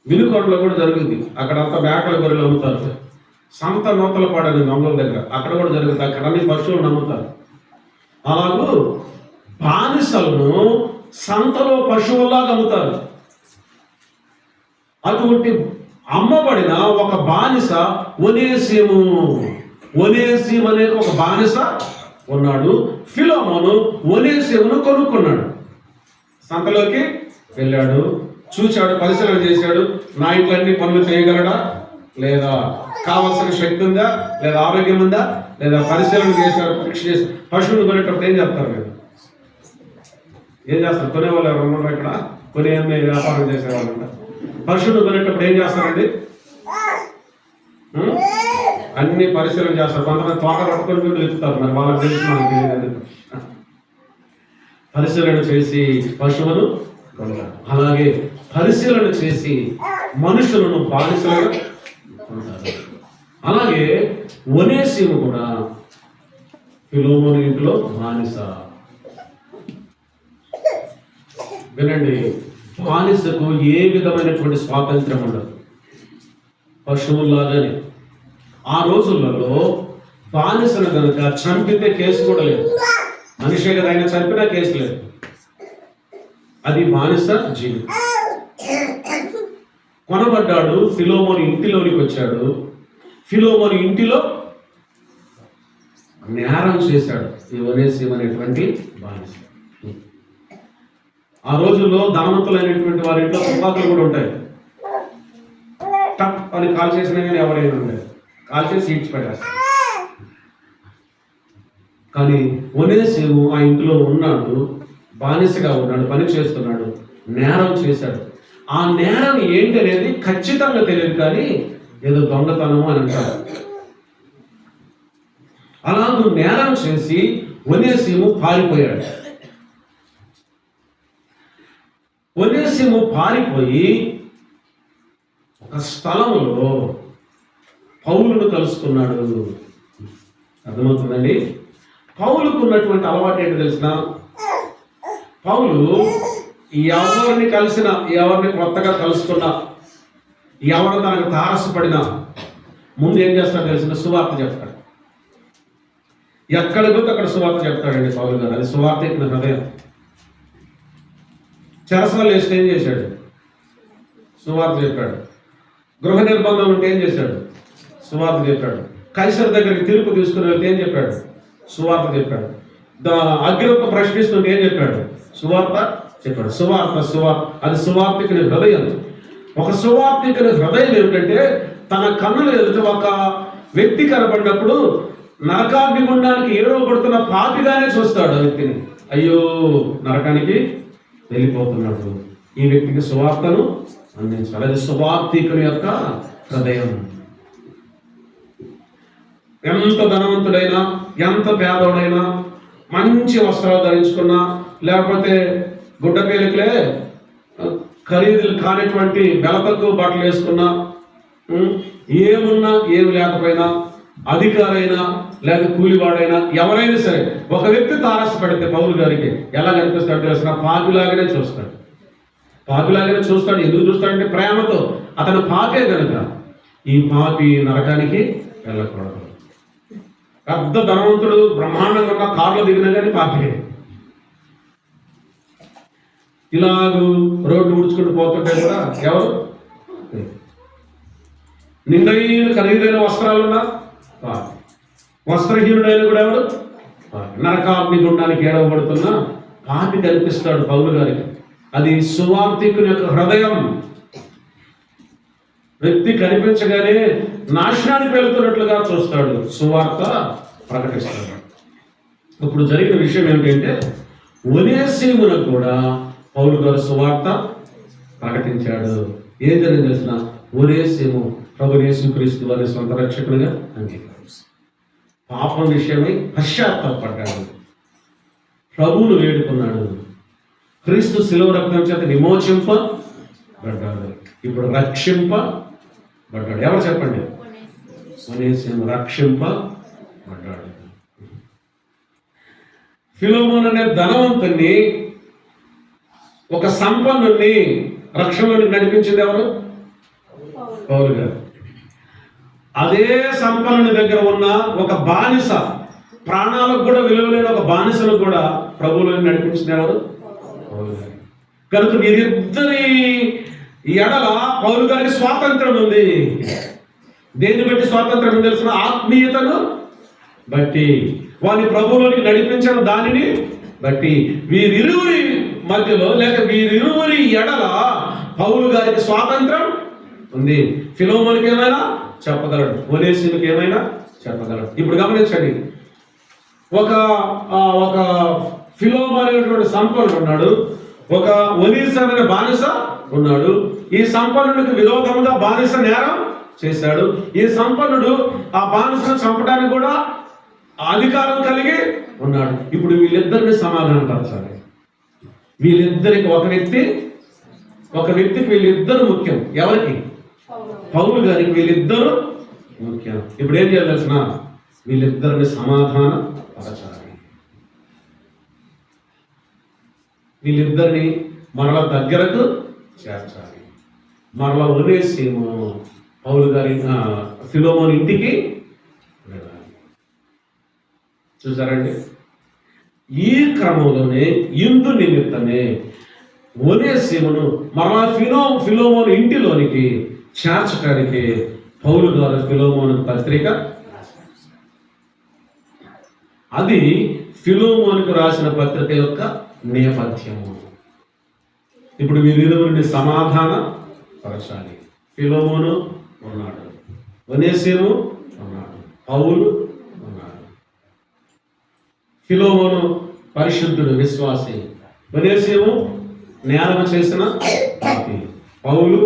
వినుకొండలో కూడా జరుగుతుంది. అక్కడంతా మేకల గొర్రెలు అమ్ముతారు. సంత నూతల పాడని మంగళ దగ్గర అక్కడ కూడా జరుగుతుంది. అక్కడ అన్ని పశువులను అమ్ముతారు. అలాగూ బానిసలను సంతలో పశువుల్లాగా అమ్ముతారు. అటువంటి అమ్మబడిన ఒక బానిస ఒనేసిము అనే ఒక బానిస ఉన్నాడు. ఫిలోమోను ఒనేసిమును కొనుక్కున్నాడు. సంతలోకి వెళ్ళాడు, చూశాడు, పరిశీలన చేశాడు. నా ఇంట్లో అన్ని పనులు చేయగలడా లేదా, కావాల్సిన శక్తి ఉందా లేదా, ఆరోగ్యం ఉందా లేదా, పరిశీలన చేశాడు, పరీక్ష చేశాడు. పశువులు కొనేటప్పుడు ఏం చేస్తారు? మీరు ఏం చేస్తారు? కొనేవాళ్ళు ఎవరు ఇక్కడ? కొనే వ్యాపారం చేసేవాళ్ళు ఉంటారు. పశువులు కొనేటప్పుడు ఏం చేస్తారండి? అన్ని పరిశీలన చేస్తారు. కొంతమంది తోక పట్టుకొని కూడా వెతుకుతారు. మరి వాళ్ళకి తెలిసి మనకు తెలియదు. పరిశీలన చేసి పశువులు కొన్నారు. అలాగే పరిశీలన చేసి మనుషులను బానిసలుగా ఉంటారు. అలాగే ఒనేసిము కూడా ఫిలోమోను ఇంట్లో బానిస. వినండి, బానిసకు ఏ విధమైనటువంటి స్వాతంత్రం ఉండదు. పశువుల్లాగానే ఆ రోజులలో బానిసను కనుక చంపితే కేసు కూడా లేదు. మనిషే కదా, ఆయన చంపినా కేసు లేదు. అది బానిస జీవితం. కొనబడ్డాడు. ఫిలోమోను ఇంటిలోనికి వచ్చాడు. ఫిలోమోను ఇంటిలో నేరం చేశాడు ఈ ఒనేసిము అనేటువంటి బానిస. ఆ రోజుల్లో ధనవంతులైనటువంటి వారి ఇంట్లో తుపాకులు కూడా ఉంటాయి. టప్ అని కాల్ చేసినా కానీ ఎవరైనా ఉండేది, కాల్ చేసి ఈడ్చి పెట్టేస్తారు. కానీ ఒనేసిము ఆ ఇంట్లో ఉన్నాడు, బానిసగా ఉన్నాడు, పని చేస్తున్నాడు, నేరం చేశాడు. ఆ నేరం ఏంటి అనేది ఖచ్చితంగా తెలియదు, కానీ ఏదో దొంగతనము అని అంటారు. అలా నేరం చేసి ఒనేసిము పారిపోయాడు. ఒనేసిము పారిపోయి ఒక స్థలంలో పౌలును కలుసుకున్నాడు. అర్థమవుతుందండి? పౌలుకు ఉన్నటువంటి అలవాటు ఏంటో తెలిసిన, పౌలు ఎవరిని కలిసినా, ఎవరిని కొత్తగా కలుసుకున్నా, ఎవరు తనకు తారసపడినా ముందు ఏం చేస్తాడో తెలిసిన, సువార్త చెప్తాడు. ఎక్కడికి అక్కడ సువార్త చెప్తాడండి పౌలు గారు. అది సువార్త ఎక్కిన హృదయం. చెరసాలు వేస్తే ఏం చేశాడు? సువార్త చెప్పాడు. గృహ నిర్బంధం ఉంటే ఏం చేశాడు? సువార్త చెప్పాడు. కైసర్ దగ్గరికి తీర్పు తీసుకుని వెళ్తే ఏం చెప్పాడు? సువార్త చెప్పాడు. అగ్రిప్ప ప్రశ్నిస్తుంటే ఏం చెప్పాడు? సువార్త చెప్పాడు. సువార్త అది సువార్తికుని హృదయం. ఒక సువార్తికుని హృదయం ఏమిటంటే, తన కన్నులు ఎదుట ఒక వ్యక్తి కనబడినప్పుడు నరకాగ్ని గుండానికి ఏడవబడుతున్న పాపిగానే చూస్తాడు ఆ వ్యక్తిని. అయ్యో, నరకానికి వెళ్ళిపోతున్నాడు, ఈ వ్యక్తికి సువార్తను అందించాలి. అది సువార్తికుని యొక్క హృదయం. ఎంత ధనవంతుడైనా, ఎంత పేదోడైనా, మంచి వస్త్రాలు ధరించుకున్నా, లేకపోతే గుడ్డ పేలికలే ఖరీదులు కానిటువంటి బెల తక్కువ బట్టలు వేసుకున్నా, ఏమున్నా ఏమి లేకపోయినా, అధికారైనా లేక కూలివాడైనా, ఎవరైనా సరే ఒక వ్యక్తి తారసపడితే పౌలు గారికి ఎలా కనిపిస్తాడు తెలిసిన? పాపిలాగానే చూస్తాడు. పాపిలాగానే చూస్తాడు. ఎందుకు చూస్తాడంటే ప్రేమతో. అతను పాపే కనుక ఈ పాపి నరకానికి వెళ్ళకూడదు. పెద్ద ధనవంతుడు బ్రహ్మాండంగా ఉన్న కార్లో దిగినా కానీ పాపే. ఇలాగూ రోడ్డు ఊడ్చుకుంటూ పోతుంటే కూడా ఎవరు? నిండైన ఖరీదైన వస్త్రాలున్నా పాపి. వస్త్రహీనుడైన కూడా ఎవరు? నరకాగ్ని గుండానికి ఏడవబడుతున్నా పాపి కనిపిస్తాడు పౌలు గారికి. అది సువార్తికుని యొక్క హృదయం. వ్యక్తి కనిపించగానే నాశనానికి వెళుతున్నట్లుగా చూస్తాడు, సువార్త ప్రకటిస్తాడు. ఇప్పుడు జరిగిన విషయం ఏమిటంటే, ఒనేసిమునకు కూడా పౌలు గారు సువార్త ప్రకటించాడు. ఏం జరిగింది తెలిసిన? ఒనేసిము ప్రభు యేసుక్రీస్తు వారి సొంత రక్షకునిగా అంగీకరించాడు. పాపం విషయమై పశ్చాత్తాపడ్డాడు, ప్రభువును వేడుకున్నాడు, క్రీస్తు శిలువ రక్తం చేత విమోచింపబడ్డాడు, ఇప్పుడు రక్షింపబడ్డాడు. ఎవరు చెప్పండి? ఒనేసిము రక్షింపబడ్డాడు. ఫిలోమోను అనే ధనవంతుని, ఒక సంపన్నుని రక్షణలోకి నడిపించింది ఎవరు? పౌలు గారు. అదే సంపన్నుని దగ్గర ఉన్న ఒక బానిస, ప్రాణాలకు కూడా విలువలేని ఒక బానిసను కూడా ప్రభువులోకి నడిపించింది ఎవరు? పౌలు గారు. కనుక వీరిద్దరి ఎడల పౌలు గారికి స్వాతంత్రం ఉంది. దేన్ని బట్టి స్వాతంత్రం ఉంది తెలిసిన? ఆత్మీయతను బట్టి, వారిని ప్రభువులోకి నడిపించిన దానిని బట్టి. వీరిరువురి మధ్యలో లేక వీరిరువురి ఎడల పౌలు గారికి స్వాతంత్రం ఉంది. ఫిలోమోనుకి ఏమైనా చెప్పగలడు, ఒనేసిముకి ఏమైనా చెప్పగలడు. ఇప్పుడు గమనించండి, ఒక ఫిలోమోను అనేటువంటి సంపన్నుడు ఉన్నాడు, ఒక ఒనేసిము అనే బానిస ఉన్నాడు. ఈ సంపన్నుడికి విరోధంగా బానిస నేరం చేశాడు. ఈ సంపన్నుడు ఆ బానిసను చంపడానికి కూడా అధికారం కలిగి ఉన్నాడు. ఇప్పుడు వీళ్ళిద్దరిని సమాధానపరచాలి. వీళ్ళిద్దరికి ఒక వ్యక్తికి వీళ్ళిద్దరు ముఖ్యం. ఎవరికి? పౌలు గారికి వీళ్ళిద్దరు ముఖ్యం. ఇప్పుడు ఏం చేయాలి తెలిసిన? వీళ్ళిద్దరిని సమాధానపరచాలి. వీళ్ళిద్దరిని మరలా దగ్గరకు చేర్చాలి. మరలా ఒనేసిము పౌలు గారి ఫిలోమోను ఇంటికి వెళ్ళాలి. చూసారండి? ఈ క్రమంలోనే ఇందు నిమిత్తమే ఒనేసిమును మరలా ఫిలోమోను ఇంటిలోనికి చేర్చడానికి పౌలు గారు ఫిలోమోను పత్రిక, అది ఫిలోమోనుకు రాసిన పత్రిక యొక్క నేపథ్యము. ఇప్పుడు వీరిరువురిని సమాధాన పరచాలి. ఫిలోమోను ఉన్నాడు, ఒనేసిము ఉన్నాడు, పౌలు ఉన్నాడు. ఫిలోమోను పరిశుద్ధుడు, విశ్వాసి. ఒనేసిము నేరం చేసిన పాపి. పౌలు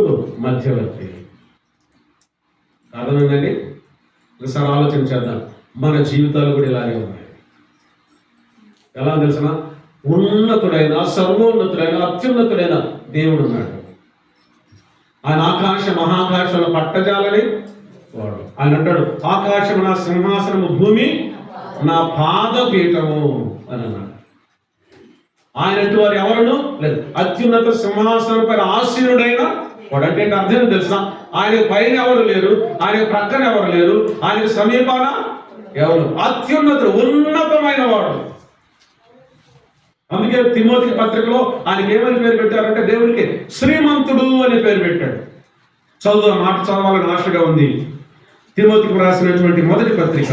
మధ్యవర్తి. అర్థమైందండి? ఒకసారి ఆలోచన చేద్దాం. మన జీవితాలు కూడా ఇలాగే ఉన్నాయి. ఎలా తెలిసిన? ఉన్నతుడైన, సర్వోన్నతుడైన, అత్యున్నతుడైన దేవుడు ఉన్నాడు. ఆయన ఆకాశ మహాకాశంలో పట్టజాలని వాడు. ఆయన అంటాడు, ఆకాశము నా సింహాసనము, భూమి నా పాదపీఠము అని అన్నాడు. ఆయనంటూ వారు ఎవరును లేదు. అత్యున్నత సింహాసనం పైన ఆసీనుడైన వాడు. అంటే అర్థం తెలిసిన? ఆయన పైన ఎవరు లేరు, ఆయన ప్రక్కన ఎవరు లేరు, ఆయనకు సమీపాన ఎవరు. అత్యున్నతుడు, ఉన్నతమైన వాడు. అందుకే తిమోతి పత్రికలో ఆయనకి ఏమని పేరు పెట్టారంటే, దేవుడికి శ్రీమంతుడు అని పేరు పెట్టాడు. చదువు, మాట చదవాలని ఆశగా ఉంది. తిమోతికి రాసినటువంటి మొదటి పత్రిక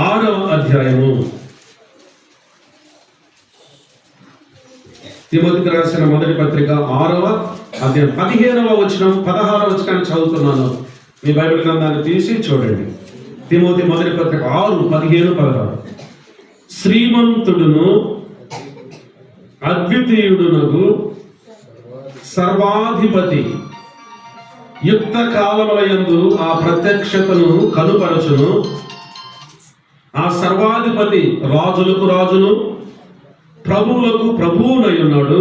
6వ అధ్యాయము. తిమోతికి రాసిన మొదటి పత్రిక 6వ అధ్యాయం 15వ వచనం 16వ వచనాన్ని చదువుతున్నాను. మీ బైబిల్ గ్రంథాన్ని తీసి చూడండి. తిమోతి మొదటి పత్రిక 6, 15, 16. శ్రీమంతుడును అద్వితీయుడునగు సర్వాధిపతి యుక్త కాలములయందు ఆ ప్రత్యక్షతను కనుపరచును. ఆ సర్వాధిపతి రాజులకు రాజును, ప్రభువులకు ప్రభువునై ఉన్నాడు.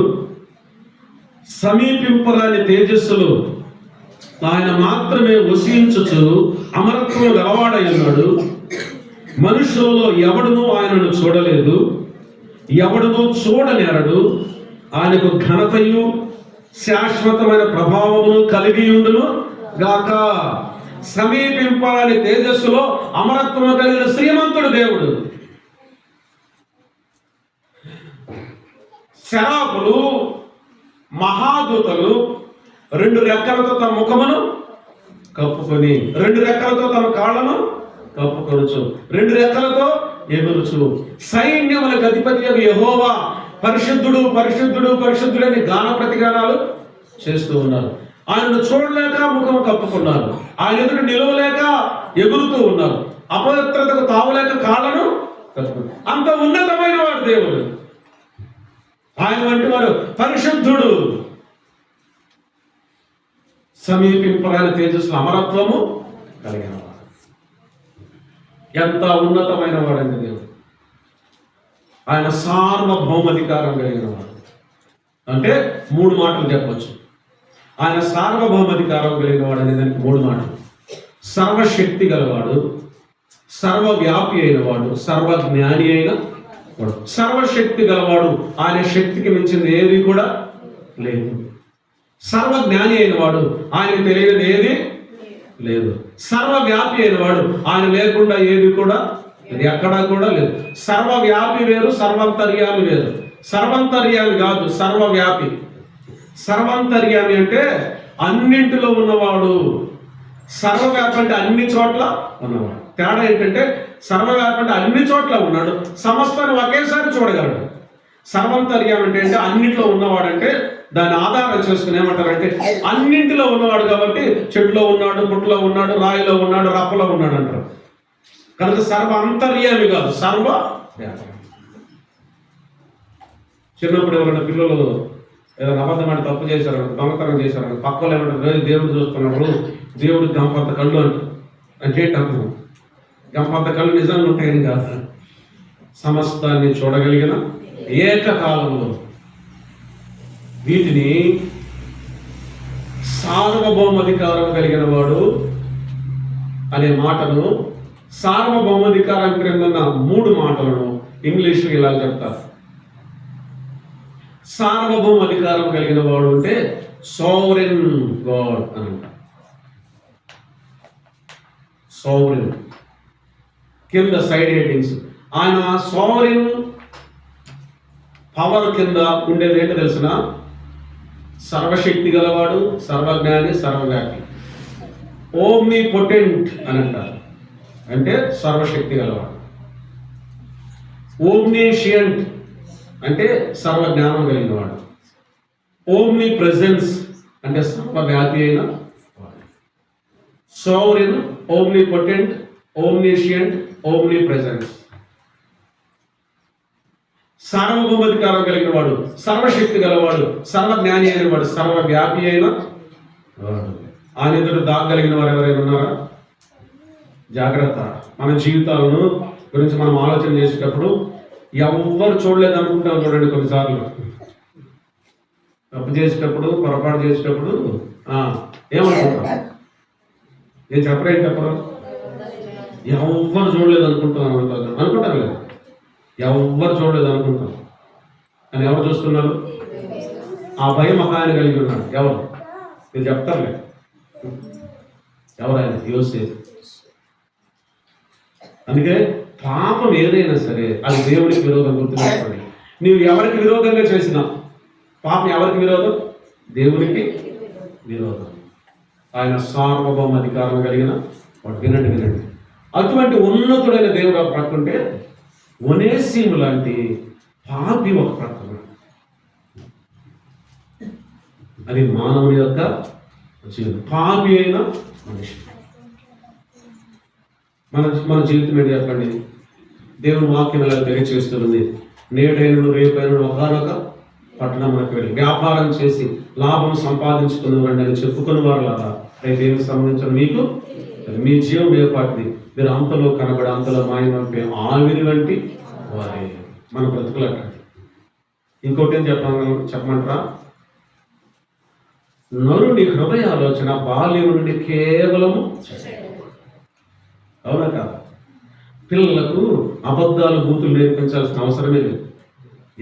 సమీపింపరాని తేజస్సులో ఆయన మాత్రమే వసించుచు అమరత్వం గలవాడై ఉన్నాడు. మనుషులలో ఎవడునూ ఆయనను చూడలేదు, ఎవడునూ చూడనేరడు. ఆయనకు ఘనతయు శాశ్వతమైన ప్రభావమును కలిగి ఉండును గాక. సమీపింపాలని తేజస్సులో అమరత్వం కలిగిన శ్రీమంతుడు దేవుడు. శరాపులు, మహాదూతలు 2 రెక్కలతో తమ ముఖమును కప్పుకొని, 2 రెక్కలతో తమ కాళ్ళను కప్పుకొనుచు, 2 రెక్కలతో ఎగురుచు, సైన్యములకు అధిపతి యెహోవా పరిశుద్ధుడు పరిశుద్ధుడు పరిశుద్ధుడని గాన ప్రతిగానాలు చేస్తూ ఉన్నారు. ఆయనను చూడలేక ముఖము కప్పుకున్నారు. ఆయన ఎదురు నిలవలేక ఎగురుతూ ఉన్నారు. అపవిత్రతకు తావలేక కాళ్ళను కప్పుకున్నారు. అంత ఉన్నతమైన వాడు దేవుడు. ఆయన వంటి వారు పరిశుద్ధుడు. సమీపింపరాని తేజస్సులో అమరత్వము కలిగిన వాడు. ఎంత ఉన్నతమైన వాడండి దేవుడు. ఆయన సార్వభౌమాధికారం కలిగిన వాడు. అంటే 3 మాటలు చెప్పచ్చు. ఆయన సార్వభౌమాధికారం కలిగిన వాడు అనే దానికి 3 మాటలు. సర్వశక్తి గలవాడు, సర్వవ్యాపి అయిన వాడు, సర్వజ్ఞాని అయిన వాడు. సర్వశక్తి గలవాడు, ఆయన శక్తికి మించింది ఏది కూడా లేదు. సర్వజ్ఞాని అయిన వాడు, ఆయనకు తెలియనిది ఏది లేదు. సర్వవ్యాపి అయిన వాడు, ఆయన లేకుండా ఏది కూడా ఇది ఎక్కడా కూడా లేదు. సర్వవ్యాపి వేరు, సర్వంతర్యామి వేరు. సర్వంతర్యామి కాదు, సర్వవ్యాపి. సర్వంతర్యామి అంటే అన్నింటిలో ఉన్నవాడు. సర్వవ్యాపి అంటే అన్ని చోట్ల ఉన్నవాడు. తేడా ఏంటంటే సర్వవ్యాపి అంటే అన్ని చోట్ల ఉన్నాడు, సమస్తాన్ని ఒకేసారి చూడగలడు. సర్వంతర్యామి అంటే అన్నింటిలో ఉన్నవాడంటే దాన్ని ఆధారం చేసుకుని ఏమంటారంటే అన్నింటిలో ఉన్నవాడు కాబట్టి చెట్టులో ఉన్నాడు, పుట్టులో ఉన్నాడు, రాయిలో ఉన్నాడు, రప్పలో ఉన్నాడు అంటారు. కనుక సర్వ అంతర్యామి కాదు, సర్వ వ్యాపి. చిన్నప్పుడు ఎవరైనా పిల్లలు ఏదైనా అబద్ధమైన తప్పు చేశారు, దొంగతనం చేశారు, పక్కలో ఏమంటారు, దేవుడు చూస్తున్నప్పుడు దేవుడు గంపంత కళ్ళు అంటే అర్థం. గంపంత కళ్ళు నిజంగా ఉంటాయని కాదు, సమస్తాన్ని చూడగలిగిన ఏకకాలంలో వీటిని సార్వభౌమాధికారం కలిగిన వాడు అనే మాటను, సార్వభౌమాధికారం క్రింద 3 మాటలను ఇంగ్లీష్లో ఇలా చెప్తారు. సార్వభౌమాధికారం కలిగిన వాడు అంటే సోవరెన్ గాడ్ అని అంటారు. సోవరెన్ కింద సైడ్ హెడ్డింగ్స్. ఆయన సోవరెన్ పవర్ కింద ఉండేది ఏంటో తెలిసిన? సర్వశక్తి గలవాడు, సర్వజ్ఞాని, సర్వవ్యాపి. ఓమ్ని పొటెంట్ అని అంటారు, అంటే సర్వశక్తి గలవాడు. ఓమ్నిషియంట్ అంటే సర్వ జ్ఞానం కలిగిన వాడు. ఓమ్ని ప్రెజెన్స్ అంటే సర్వవ్యాపి అయిన వాడు. Sovereign, omnipotent, omniscient, omnipresence. సార్వభౌమాధికారం కలిగిన వాడు, సర్వశక్తి గలవాడు, సర్వజ్ఞాని అయిన వాడు, సర్వవ్యాపి అయిన వాడు. ఆయన ఎదురు దాగలిగిన వారు ఎవరైనా ఉన్నారా? జాగ్రత్త. మన జీవితాలను గురించి మనం ఆలోచన చేసేటప్పుడు ఎవ్వరు చూడలేదు అనుకుంటాం. చూడండి, కొన్నిసార్లు తప్పు చేసేటప్పుడు, పొరపాటు చేసేటప్పుడు ఏమనుకుంటాం? నేను చెప్పలేదు చెప్పరు, ఎవ్వరు చూడలేదు అనుకుంటారు లేదు, ఎవ్వరు చూడలేదు అనుకుంటాం. కానీ ఎవరు చూస్తున్నారు? ఆ భయం ఒక ఆయన కలిగి ఉన్నాడు. ఎవరు? మీరు చెప్తారులే ఎవరు? ఆయన యోసేపు. అందుకే పాపం ఏదైనా సరే అది దేవుడికి విరోధం. గుర్తుపెట్టుకోండి. నీవు ఎవరికి విరోధంగా చేసినా పాపం ఎవరికి విరోధం? దేవునికి విరోధం. ఆయన సార్వభౌమ అధికారం కలిగిన వాడు. వినండి, అటువంటి ఉన్నతుడైన దేవుడు ఒక ప్రక్కుంటే ఒనేసిము లాంటి పాపి ఒక ప్రక్క. అది మానవుని యొక్క జీవితం. పాపి అయిన మనిషి. మన జీవితం ఏంటి చెప్పండి? దేవుని వాక్యం ఎలా తెలియచేస్తుంది? నేడైనను రేపైనను ఒకనొక పట్టణంలోకి వెళ్ళి వ్యాపారం చేసి లాభం సంపాదించుకునేవారండి అని చెప్పుకున్న వారు లాగా రేపు దేవునికి సంబంధించిన మీకు మీ జీవం ఏర్పాటుది. మీరు అంతలో కనబడి అంతలో మాయమైపోయి ఆవిరి వంటి వారే. మన బ్రతుకులు అట్టండి. ఇంకోటి ఏం చెప్పమంటారా? నరుని హృదయ ఆలోచన బాల్యం నుండి కేవలము, అవునా కాదా? పిల్లలకు అబద్ధాలు బూతులు నేర్పించాల్సిన అవసరమే లేదు.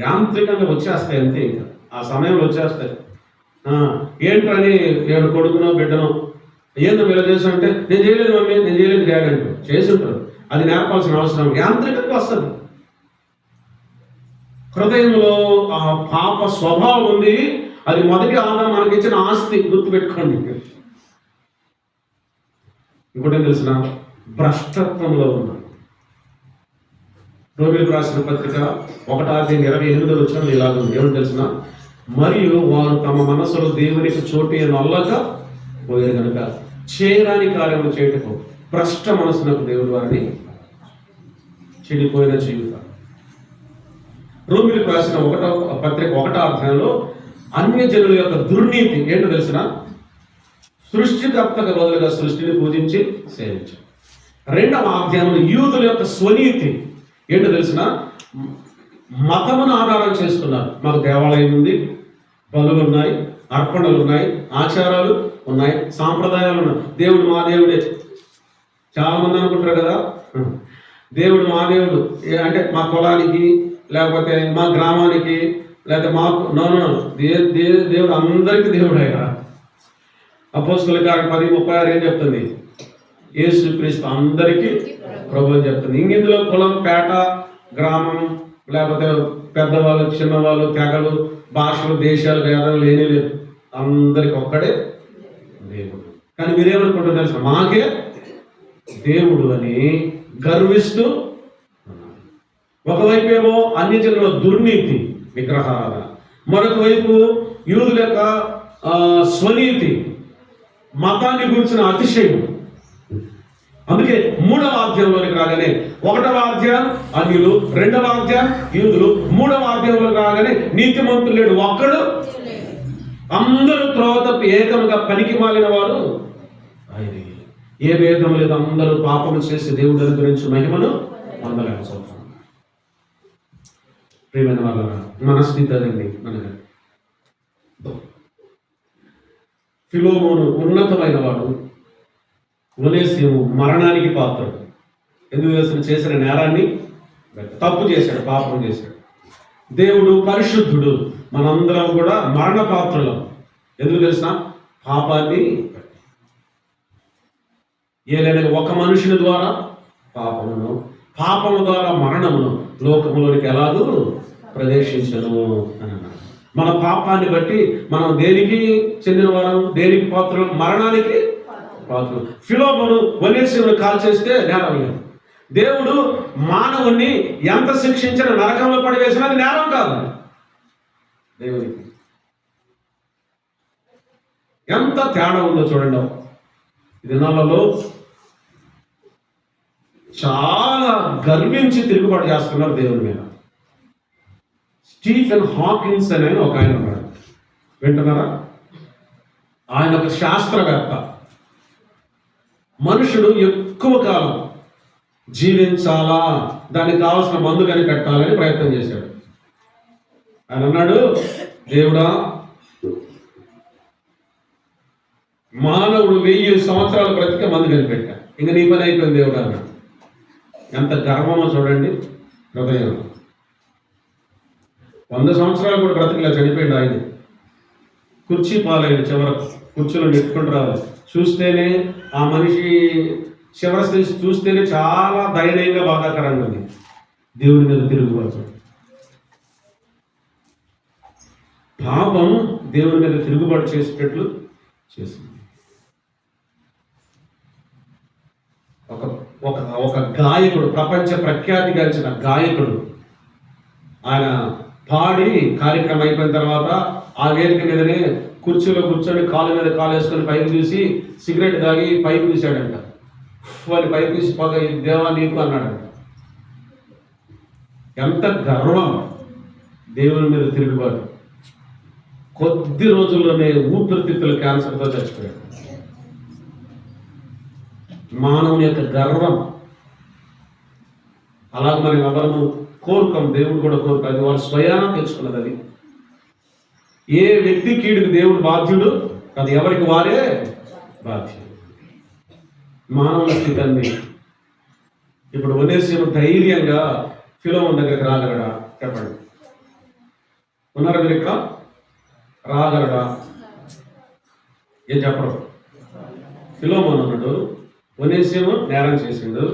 యాంత్రికంగా వచ్చేస్తాయి అంతే. ఇంకా ఆ సమయంలో వచ్చేస్తాయి. ఏంటని నేను కొడుకునో బిడ్డనో ఏందో ఇలా చేశానంటే నేను చేయలేదు మమ్మీ, నేను చేయలేదు డాడీ అంటూ చేసి ఉంటారు. అది నేర్పాల్సిన అవసరం యాంత్రికంగా వస్తుంది. హృదయంలో ఆ పాప స్వభావం ఉంది. అది మొదటి ఆదాం మనకి ఇచ్చిన ఆస్తి. గుర్తుపెట్టుకోండి. ఇంకోటేం తెలిసిన? భ్రష్టత్వంలో ఉన్నాం. రోమిలకు రాసిన పత్రిక 1:28 ఇలాగ ఉంది. ఏమని తెలిసిన? మరియు వారు తమ మనసులో దేవునికి చోటు నల్లక పోయారు కనుక చేయరాని కార్యములు చేయటకు భ్రష్ట మనసునకు దేవుడు వారిని చెడిపోయిన జీవితం. రోమిలకు రాసిన 1వ పత్రిక 1వ అధ్యాయంలో అన్యజనుల యొక్క దుర్నీతి ఏంటో తెలిసిన? సృష్టికర్తకు బదులుగా సృష్టిని పూజించి సేవించారు. 2వ అధ్యాయంలో యూదుల యొక్క స్వనీతి ఏంటో తెలిసిన? మతమును ఆధారం చేసుకున్నారు. మాకు దేవాలయం ఉంది, బలులు ఉన్నాయి, అర్పణలు ఉన్నాయి, ఆచారాలు ఉన్నాయి, సాంప్రదాయాలు ఉన్నాయి. దేవుడు మా దేవుడే. చాలా మంది అనుకుంటారు కదా, దేవుడు మా దేవుడు అంటే మా కులానికి, లేకపోతే మా గ్రామానికి, లేకపోతే మాకు. దేవుడు అందరికీ దేవుడు. అయ్యా అపోస్తలుల కార్యం 10:36 ఏం చెప్తుంది? యేసుక్రీస్తు అందరికీ ప్రభు అని చెప్తుంది. ఇందులో కులం, పేట, గ్రామం, లేకపోతే పెద్దవాళ్ళు, చిన్నవాళ్ళు, తెగలు, భాషలు, దేశాలు, భేదాలు లేనే లేదు. అందరికి ఒక్కడే దేవుడు. కానీ మీరేమనుకుంటారు తెలుసా? మాకే దేవుడు అని గర్విస్తూ ఉన్నారు. ఒకవైపు ఏమో అన్ని జనుల దుర్నీతి, విగ్రహారాధన, మరొక వైపు యూదుల యొక్క స్వనీతి, మతాన్ని గురించిన అతిశయం. అందుకే 3వ అధ్యాయంలోనికి రాగానే 1వ అధ్యాయం అన్యులు, 2వ అధ్యాయం యూదులు, 3వ అధ్యాయంలోకి రాగానే నీతిమంతులు లేడు ఒక్కడు, అందరూ త్రోవ తప్పి ఏకముగా పనికి మాలిన వారు ఆయన. ఏ భేదం లేదు, అందరూ పాపము చేసి దేవుడి గురించి మహిమను పొందలేకపోతున్నాం. ప్రియమైన వాళ్ళ మన స్థితి అదండి. ఫిలోమోను ఉన్నతమైన వాడు, ఒనేసిము మరణానికి పాత్రుడు. ఎందుకు చేసిన నేరాన్ని, తప్పు చేశాడు, పాపం చేశాడు. దేవుడు పరిశుద్ధుడు, మనందరం కూడా మరణ పాత్రులం. ఎందుకు తెలిసిన? పాపాన్ని. ఏలైనా ఒక మనుషుని ద్వారా పాపమును, పాపము ద్వారా మరణమును లోకములోనికి ఎలాగూ ప్రవేశించను అని అన్నాడు. మన పాపాన్ని బట్టి మనం దేనికి చెందిన వారం, దేనికి పాత్రలు? మరణానికి పాత్రలు. ఫిలోమోను ఒనేసిమును కాల్ చేస్తే నేరం లేదు. దేవుడు మానవుణ్ణి ఎంత శిక్షించిన నరకంలో పడివేసినా అది నేరం కాదు దేవునికి. ఎంత తేడా ఉందో చూడండి. ఈ దినాలలో చాలా గర్వించి తిరుగుబాటు చేస్తున్నారు దేవుని మీద. స్టీఫెన్ హాకిన్స్ అనే ఒక ఆయన ఉన్నాడు, వింటున్నారా? ఆయన ఒక శాస్త్రవేత్త. మనుషుడు ఎక్కువ కాలం జీవించాలా, దానికి కావాల్సిన మందు కనిపెట్టాలని ప్రయత్నం చేశాడు. ఆయన అన్నాడు, దేవుడా, మానవుడు 1000 సంవత్సరాలు బ్రతికే మందు కనిపెట్టా, ఇంక నీ పని అయిపోయింది దేవుడా అన్నాడు. ఎంత గర్వమో చూడండి హృదయం. 100 సంవత్సరాలు కూడా బ్రతికిలా చనిపోయింది ఆయన. కుర్చీ పాలైన చివరకు కుర్చీలో నెట్టుకుంటూ రావాలి. చూస్తేనే ఆ మనిషి చివరి స్థితి చూస్తేనే చాలా ధైర్యంగా బాధాకరంగా ఉంది. దేవుని మీద తిరుగుబాటు, పాపం దేవుని మీద తిరుగుబాటు చేసేటట్లు చేసింది. ఒక గాయకుడు, ప్రపంచ ప్రఖ్యాతి గాంచిన గాయకుడు, ఆయన పాడి కార్యక్రమం అయిపోయిన తర్వాత ఆ వేదిక మీదనే కుర్చీలో కూర్చొని కాలు మీద కాలు వేసుకొని పైకి చూసి సిగరెట్ తాగి పైకి చూశాడంట. వాళ్ళు పైకి చూసి పగ దేవా నీకు అన్నాడంట. ఎంత గర్వం! దేవుని మీద తిరుగుబాటు. కొద్ది రోజుల్లోనే ఊపిరితిత్తుల క్యాన్సర్తో చచ్చిపోయాడు. మానవుని యొక్క గర్వం. అలాగే మనం ఎవరము కోరుకోం, దేవుడు కూడా కోరుకో. అది వారు స్వయాన తెచ్చుకున్నది. అది ఏ వ్యక్తి కీడుకు దేవుడు బాధ్యుడు, అది ఎవరికి వారే బాధ్యుడు. మానవుల స్థితిని. ఇప్పుడు ఒనేసిము ధైర్యంగా ఫిలోమోను దగ్గరికి రాగలడా? చెప్పండి, ఉన్నారా మీరు ఇక్కడ? రాగలడా? ఏం చెప్పరు. ఫిలోమోను అన్నాడు, ఒనేసిము నేరం చేసిండు.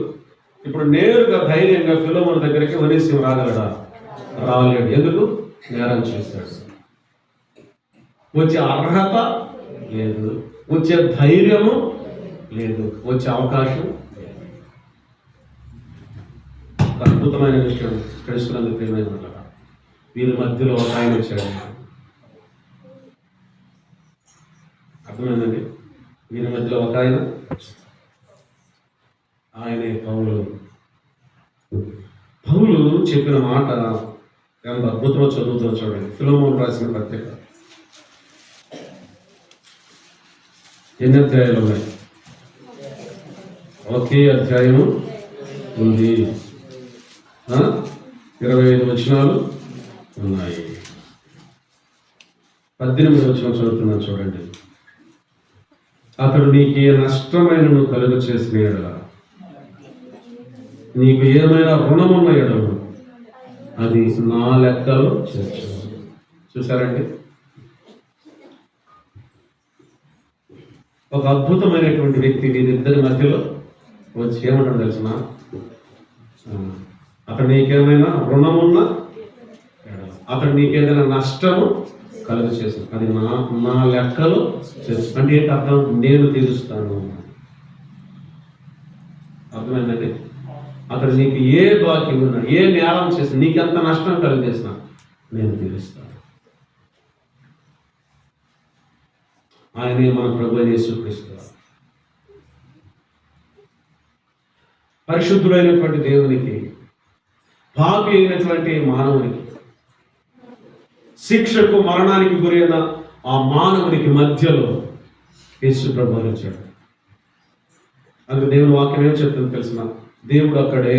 ఇప్పుడు నేరుగా ధైర్యంగా ఫిలోమోను దగ్గరికి ఒనేసిము రాగలడా? రాలేడు. ఎందుకు? నేరం చేశాడు. వచ్చే అర్హత లేదు, వచ్చే ధైర్యము లేదు, వచ్చే అవకాశం. అద్భుతమైన విషయం తెలుసుకున్నందుకు ప్రియమైన వాళ్ళ, వీరి మధ్యలో ఒక ఆయన వచ్చాడు. అర్థమైందండి? వీరి మధ్యలో ఒక ఆయనే పౌలు. పౌలు చెప్పిన మాట ఎంత అద్భుతంగా చదువుతుందో చూడండి. ఫిలోమోను రాసిన పత్రిక ఎన్ని అధ్యాయాలు ఉన్నాయి? ఒకే అధ్యాయము ఉంది. 25 వచనాలు ఉన్నాయి. 18 వచనం చదువుతున్నాను చూడండి. అతడు నీకు ఏ నష్టమైన కలుగ చేసిన ఎడల, నీకు ఏమైనా రుణమున్న ఎడల అది నా లెక్కలో చేర్చు. చూసారండి, ఒక అద్భుతమైనటువంటి వ్యక్తి వీరిద్దరి మధ్యలో వచ్చి ఏమంటాడు తెలిసిన, అతడు నీకేమైనా రుణమున్నా, అతడు నీకేదైనా నష్టము కలుగ చేసి అది నా లెక్కలో చేసు. అంటే ఏంటి అర్థం? నేను తీరుస్తాను. అర్థమైందండి? అతడు నీకు ఏ బాకీ ఉన్నా, ఏ నేరం చేసి, నీకెంత నష్టం కలిగేసినా నేను తీరుస్తాను. ఆయనే మన ప్రభువైన యేసుక్రీస్తు. పరిశుద్ధుడైనటువంటి దేవునికి, పాపి అయినటువంటి మానవునికి, శిక్షకు మరణానికి గురైన ఆ మానవునికి మధ్యలో యేసు ప్రభువు వచ్చాడు. అందుకు దేవుని వాక్యం ఏం చెప్తుంది తెలిసిన? దేవుడు అక్కడే,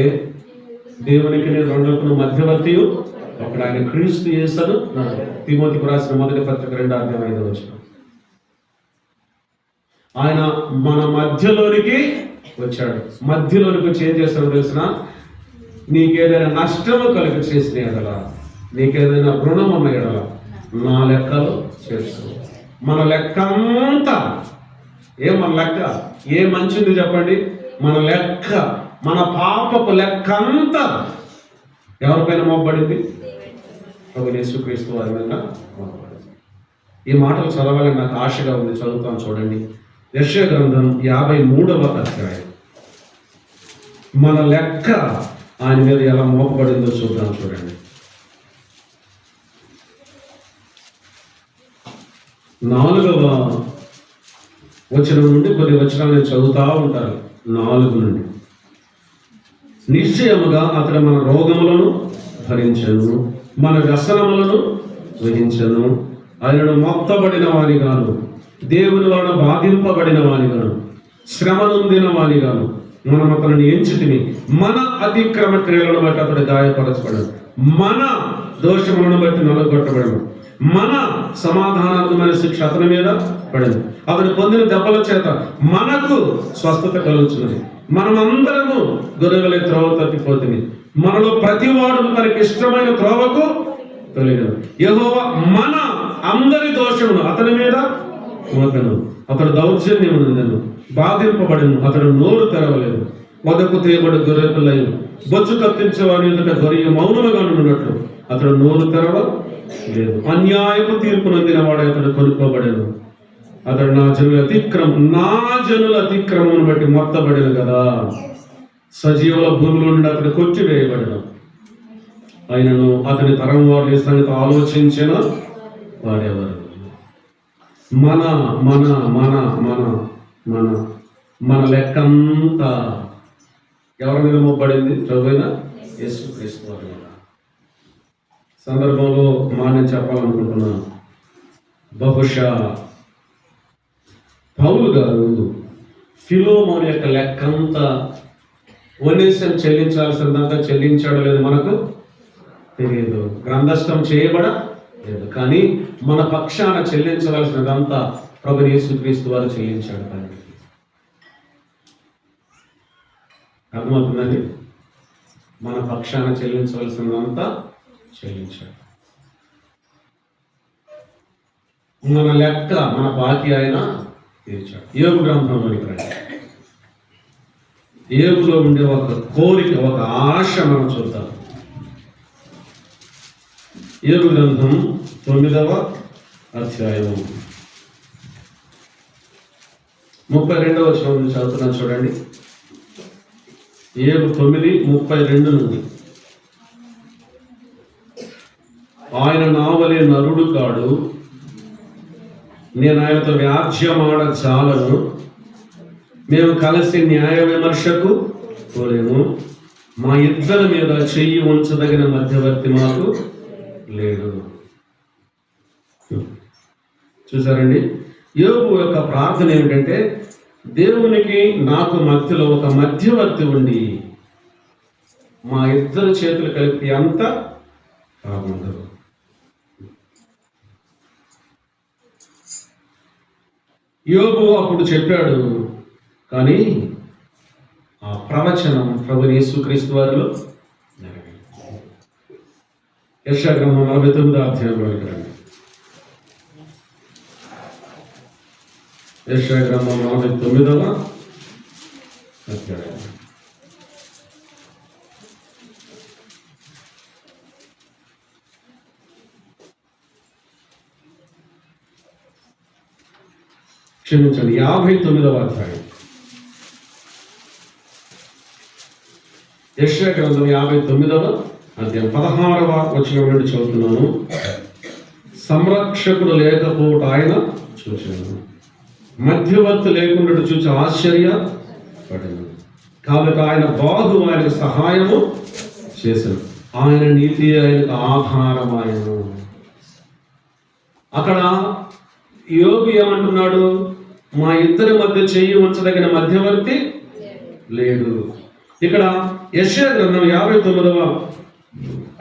దేవునికి నేను రెండుకు మధ్యవర్తి అక్కడ ఆయన క్రీస్తు యేసును. తిమోతికి రాసిన మొదటి పత్రిక 2:5 వచనం. ఆయన మన మధ్యలోనికి వచ్చాడు. మధ్యలోనికి వచ్చి ఏం చేస్తాడో తెలిసిన? నీకేదైనా నష్టము కలిగ చేసిన ఎడల, నీకేదైనా రుణం ఉన్న ఎడల నా లెక్కలో చేస్తూ. మన లెక్క అంతా మన లెక్క ఏ మంచిది చెప్పండి? మన లెక్క, మన పాపపు లెక్క అంతా ఎవరిపైన మోపబడింది? ప్రభువైన యేసుక్రీస్తు వారి మీద మోపబడింది. ఈ మాటలు చదవాలని నాకు ఆశగా ఉంది. చదువుతాను చూడండి. యెషయా గ్రంథం 53వ అధ్యాయం మన లెక్క ఆయన మీద ఎలా మోపబడిందో చూద్దాం. చూడండి, 4వ వచనం నుండి కొన్ని వచనాలు నేను చదువుతూ ఉంటాను. 4 నుండి, నిశ్చయముగా అతడు మన రోగములను భరించెను, మన వ్యసనములను వహించెను. ఆయనను మొత్తబడిన వానిగాను, దేవుని వలన బాధింపబడిన వానిగాను, శ్రమ నొందిన వానిగాను మనం అతనిని ఎంచితిమి. మన అతిక్రమ క్రియలను బట్టి అతడు గాయపరచబడను, మన దోషములను బట్టి నలుగొట్టబడను, మన సమాధానాత్మకమైన శిక్ష అతని మీద పడింది. అతడు పొందిన దెబ్బల చేత మనకు స్వస్థత కలుగుతున్నది. మనమందరము గొర్రెల త్రోవ తప్పిపోతుంది, మనలో ప్రతి వాడు తనకి ఇష్టమైన త్రోవకు తొలగను. యెహోవా మన అందరి దోషమును అతని మీద మోపెను. అతడు దౌర్జన్యమునందెను, బాధింపబడిను, అతడు నోరు తెరవలేదు. వదకు తేబడి గొర్రె పిల్లయు, బొచ్చు కత్తించేవాని ఎదుట గొర్రె మౌనముగా ఉన్నట్లు అతడు నోరు తెరవలేదు. అన్యాయపు తీర్పు నొందిన వాడు అతడు కొనుక్కోబడేను. అతడు నా జనుల అతిక్రమమును బట్టి మొత్తబడిన కదా. సజీవుల భూమిలో నుండి అతడు కొట్టివేయబడను. ఆయనను అతని తరం వారు ఈ సంగతి ఆలోచించిన వాడెవరు? మన మన మన మన మన మన లెక్కంతా ఎవరి మీద మోపబడింది? ప్రభువైన యేసుక్రీస్తు వారి మీద. సందర్భంలో నేను చెప్పాలనుకుంటున్నాను, బహుశా పౌలు గారు ఫిలోమోను యొక్క లెక్కంతా ఒనేసిం చెల్లించాల్సిందంతా చెల్లించాడో లేదు మనకు తెలియదు, గ్రంథస్థం చేయబడలేదు. కానీ మన పక్షాన చెల్లించవలసినదంతా ప్రభువైన యేసుక్రీస్తు వారు చెల్లించాడు. కానీ అర్థమవుతుందండి, మన పక్షాన చెల్లించవలసినదంతా చెల్లించాడు. మన లెక్క, మన బాకీ ఆయన తీర్చాడు. యోబు గ్రంథంలోనికి రండి. యోబులో ఉండే ఒక కోరిక, ఒక ఆశ మనం చూద్దాం. యోబు గ్రంథం 9వ అధ్యాయం 32వ వచనం నుంచి చదువుతున్నాను. చూడండి, యోబు 9:32 నుండి. ఆయన నావలే నరుడు కాడు, నేను ఆయనతో వ్యాజ్యమాడ చాలను, మేము కలిసి న్యాయ విమర్శకు పోలేము, మా ఇద్దరి మీద చెయ్యి ఉంచదగిన మధ్యవర్తి మాకు లేడు. చూసారండి, యోబు యొక్క ప్రార్థన ఏమిటంటే, దేవునికి నాకు మధ్యలో ఒక మధ్యవర్తి ఉండి మా ఇద్దరు చేతులు కలిపి అంత బాగుండదు. యోబు అప్పుడు చెప్పాడు, కానీ ఆ ప్రవచనం ప్రభువైన యేసుక్రీస్తు వారిలో నెరవేరింది. యెషయా గ్రంథం 49వ అధ్యాయంలోకి రండి. యెషయా గ్రంథం 49వ అధ్యాయం. క్షమించండి, 59వ అధ్యాయం. యెషయా గ్రంథం 59వ అధ్యాయం 16వ వచనం నుండి చదువుతున్నాను. సంరక్షకుడు లేకపోవట ఆయన చూశాను, మధ్యవర్తి లేకుండా చూసి ఆశ్చర్యపడిన. కాబట్టి ఆయన బాధు ఆయనకు సహాయము చేశాను, ఆయన నీతి ఆయనకు ఆధారమాయను. అక్కడ యోబు ఏమంటున్నాడు? మా ఇద్దరి మధ్య చెయ్యి ఉంచదగిన మధ్యవర్తి లేడు. ఇక్కడ యెషయా గ్రంథం 59వ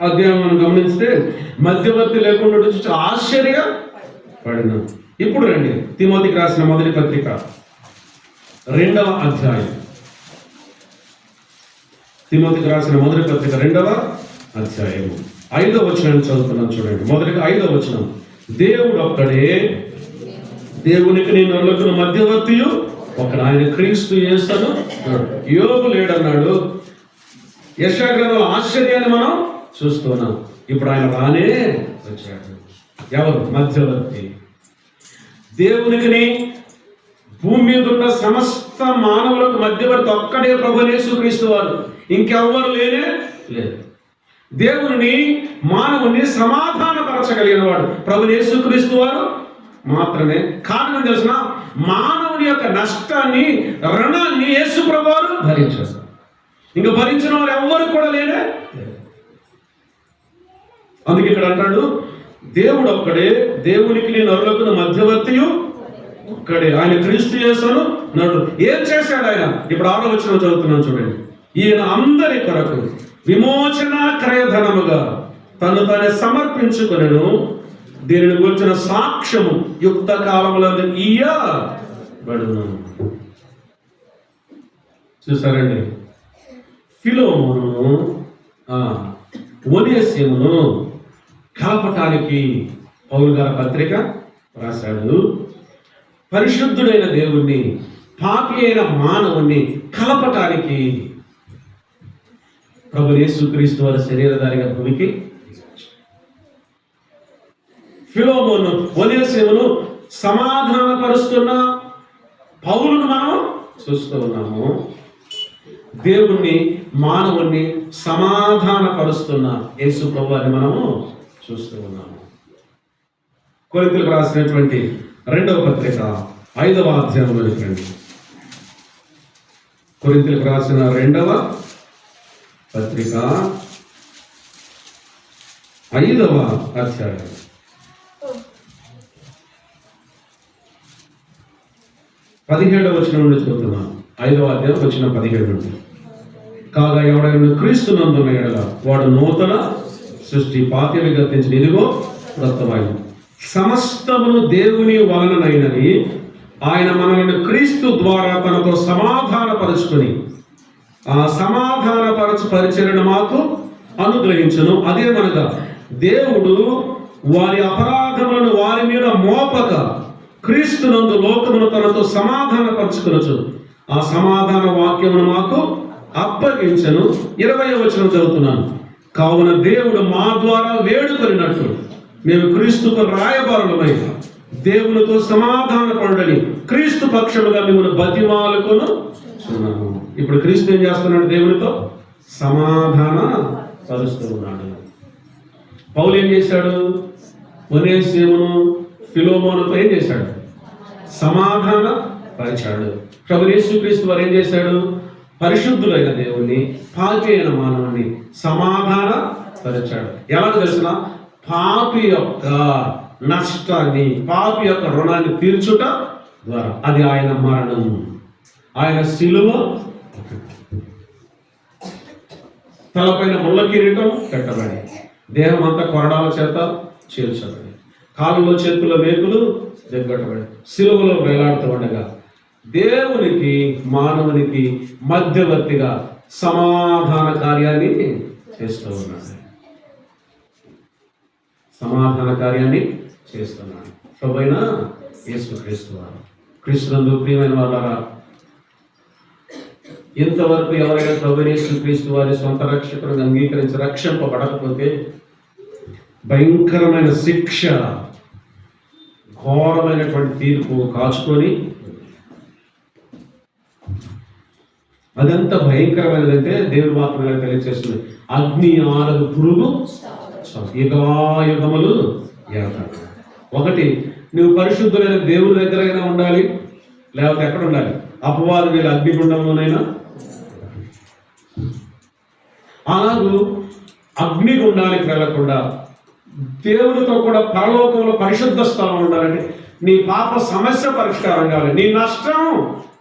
అధ్యాయం మనం గమనిస్తే మధ్యవర్తి లేకుండా చూసి ఆశ్చర్యపడిన. ఇప్పుడు రండి, తిమోతికి రాసిన మొదటి పత్రిక 2వ అధ్యాయం. తిమోతికి రాసిన మొదటి పత్రిక 2వ అధ్యాయం 5వ వచనం చదువుతున్నాను. చూడండి, మొదటిగా 5వ వచనం. దేవుడు ఒక్కడే, దేవునికి నేను నరులకు మధ్యవర్తియు ఒకడు, ఆయన క్రీస్తు యేసును. యోబు లేడన్నాడు. యెషయా గ్రంథంలో ఆశ్చర్యాన్ని మనం చూస్తున్నాం. ఇప్పుడు ఆయన రానే వచ్చాడు. ఎవరు? మధ్యవర్తి. దేవునికి భూమి మీద ఉన్న సమస్త మానవులకు మధ్యవర్తి ఒక్కడే ప్రభువైన యేసుక్రీస్తు వారు, ఇంకెవ్వరు లేనే లేదు. దేవుని మానవుని సమాధానపరచగలిగిన వాడు ప్రభువైన యేసుక్రీస్తు వారు మాత్రమే. కారణం తెలిసిన మానవుని యొక్క నష్టాన్ని, రుణాన్ని యేసు ప్రభువారు భరించారు. ఇంకా భరించిన వారు ఎవ్వరు కూడా లేనే. అందుకే ఇక్కడ అంటాడు, దేవుడు ఒక్కడే, దేవునికి నరులకు మధ్యవర్తియు ఒక్కడే, ఆయన క్రీస్తు యేసును నరుడు. ఏం చేశాడు ఆయన? ఇప్పుడు 6వ వచనం చదువుతున్నాను చూడండి. ఈయన అందరి కొరకు విమోచన క్రయధనముగా తను తాను సమర్పించుకొనెను, దీనిని గురించిన సాక్ష్యము యుక్త కాలములో ఇయ్యబడును. చూసారండి, ఫిలోమోనును ఒనేసిమును కలపటానికి పౌలు గారి పత్రిక రాశాడు. పరిశుద్ధుడైన దేవుణ్ణి, పాపి అయిన మానవుణ్ణి కలపటానికి ప్రభు యేసుక్రీస్తు వారి శరీరధారిగా భూమికి ఫిలోమోను ఒనేసిమును సమాధానపరుస్తున్న పౌలును మనం చూస్తూ ఉన్నాము. దేవుణ్ణి, మానవుణ్ణి సమాధానపరుస్తున్న యేసు ప్రభువుని మనము చూస్తూ ఉన్నాము. కొరింథీయులకు రాసినటువంటి 2వ పత్రిక 5వ అధ్యాయంలోకి రండి. కొరింథీయులకు రాసిన 2వ పత్రిక 5వ అధ్యాయం 17వ వచనం నుండి చదువుతున్నాను. 5వ అధ్యాయం వచ్చిన 17 నుండి. కాగా ఎవడైనా క్రీస్తునందున్న ఎడల వాడు నూతన సృష్టి, పాతవి గతించిన ఇదిగో క్రొత్తవాయు. సమస్తమును దేవుని వలననైనది, ఆయన మనల్ని క్రీస్తు ద్వారా తనతో సమాధానపరుచుకొని ఆ సమాధానపరచు పరిచర్యను మాకు అనుగ్రహించును. అదేమనగా దేవుడు వారి అపరాధములను వారి మీద మోపక క్రీస్తునందు లోకమును తనతో సమాధానపరచుకొనొచ్చు. ఆ సమాధాన వాక్యమును మాకు అప్పగించను. 20వ వచనం చదువుతున్నాను. కావున దేవుడు మా ద్వారా వేడుకొనినట్లు మేము క్రీస్తుకు రాయబారులమై దేవునితో సమాధాన పరుడని క్రీస్తు పక్షముగా మిమ్మల్ని బతిమాలుకొను. ఇప్పుడు క్రీస్తు ఏం చేస్తున్నాడు? దేవునితో సమాధాన పరుస్తూ ఉన్నాడు. పౌలు ఏం చేశాడు? ఒనేసిమును ఫిలోమోనుతో ఏం చేశాడు? సమాధాన పరిచాడు. ప్రభు యేసుక్రీస్తు వారు ఏం చేశాడు? పరిశుద్ధులైన దేవుణ్ణి, పాపి అయిన మానవుని సమాధాన పరిచాడు. ఎలా తెలిసిన? పాపి యొక్క నష్టాన్ని, పాపి యొక్క రుణాన్ని తీర్చుట ద్వారా. అది ఆయన మరణం, ఆయన శిలువ, తలపైన ముళ్ళ కిరీటం పెట్టబడి, దేహం అంతా కొరడాల చేత చేర్చబడి, కాళ్ళలో చేతుల వేకులు దగ్గట్టబడి, శిలువలో వేలాడుతూ ఉండగా దేవునికి మానవునికి మధ్యవర్తిగా సమాధాన కార్యాన్ని చేస్తూ ఉన్నాడు. సమాధాన కార్యాన్ని చేస్తున్నాడు ప్రభువైన యేసుక్రీస్తు వారు. క్రీస్తునందు ప్రియమైన వాళ్ళారా, ఇంతవరకు ఎవరైనా ప్రభువైన యేసుక్రీస్తు వారి సొంత రక్షకుడిని అంగీకరించి రక్షింపబడకపోతే భయంకరమైన శిక్ష, ఘోరమైనటువంటి తీర్పు కాచుకొని, అదంతా భయంకరమైనదంటే దేవుడు మాత్రమే తెలియజేస్తుంది. అగ్ని ఆరదు, పురుగు యుగాయుగములు ఏతాడు. ఒకటి, నువ్వు పరిశుద్ధులైన దేవుడి దగ్గరైనా ఉండాలి, లేకపోతే ఎక్కడ ఉండాలి? అపవాది వీళ్ళ అగ్నిగుండంలోనైనా. అలాగూ అగ్నిగుండానికి వెళ్ళకుండా దేవుడితో కూడా పరలోకంలో పరిశుద్ధ స్థలం ఉండాలంటే నీ పాప సమస్య పరిష్కారం కావాలి, నీ నష్టం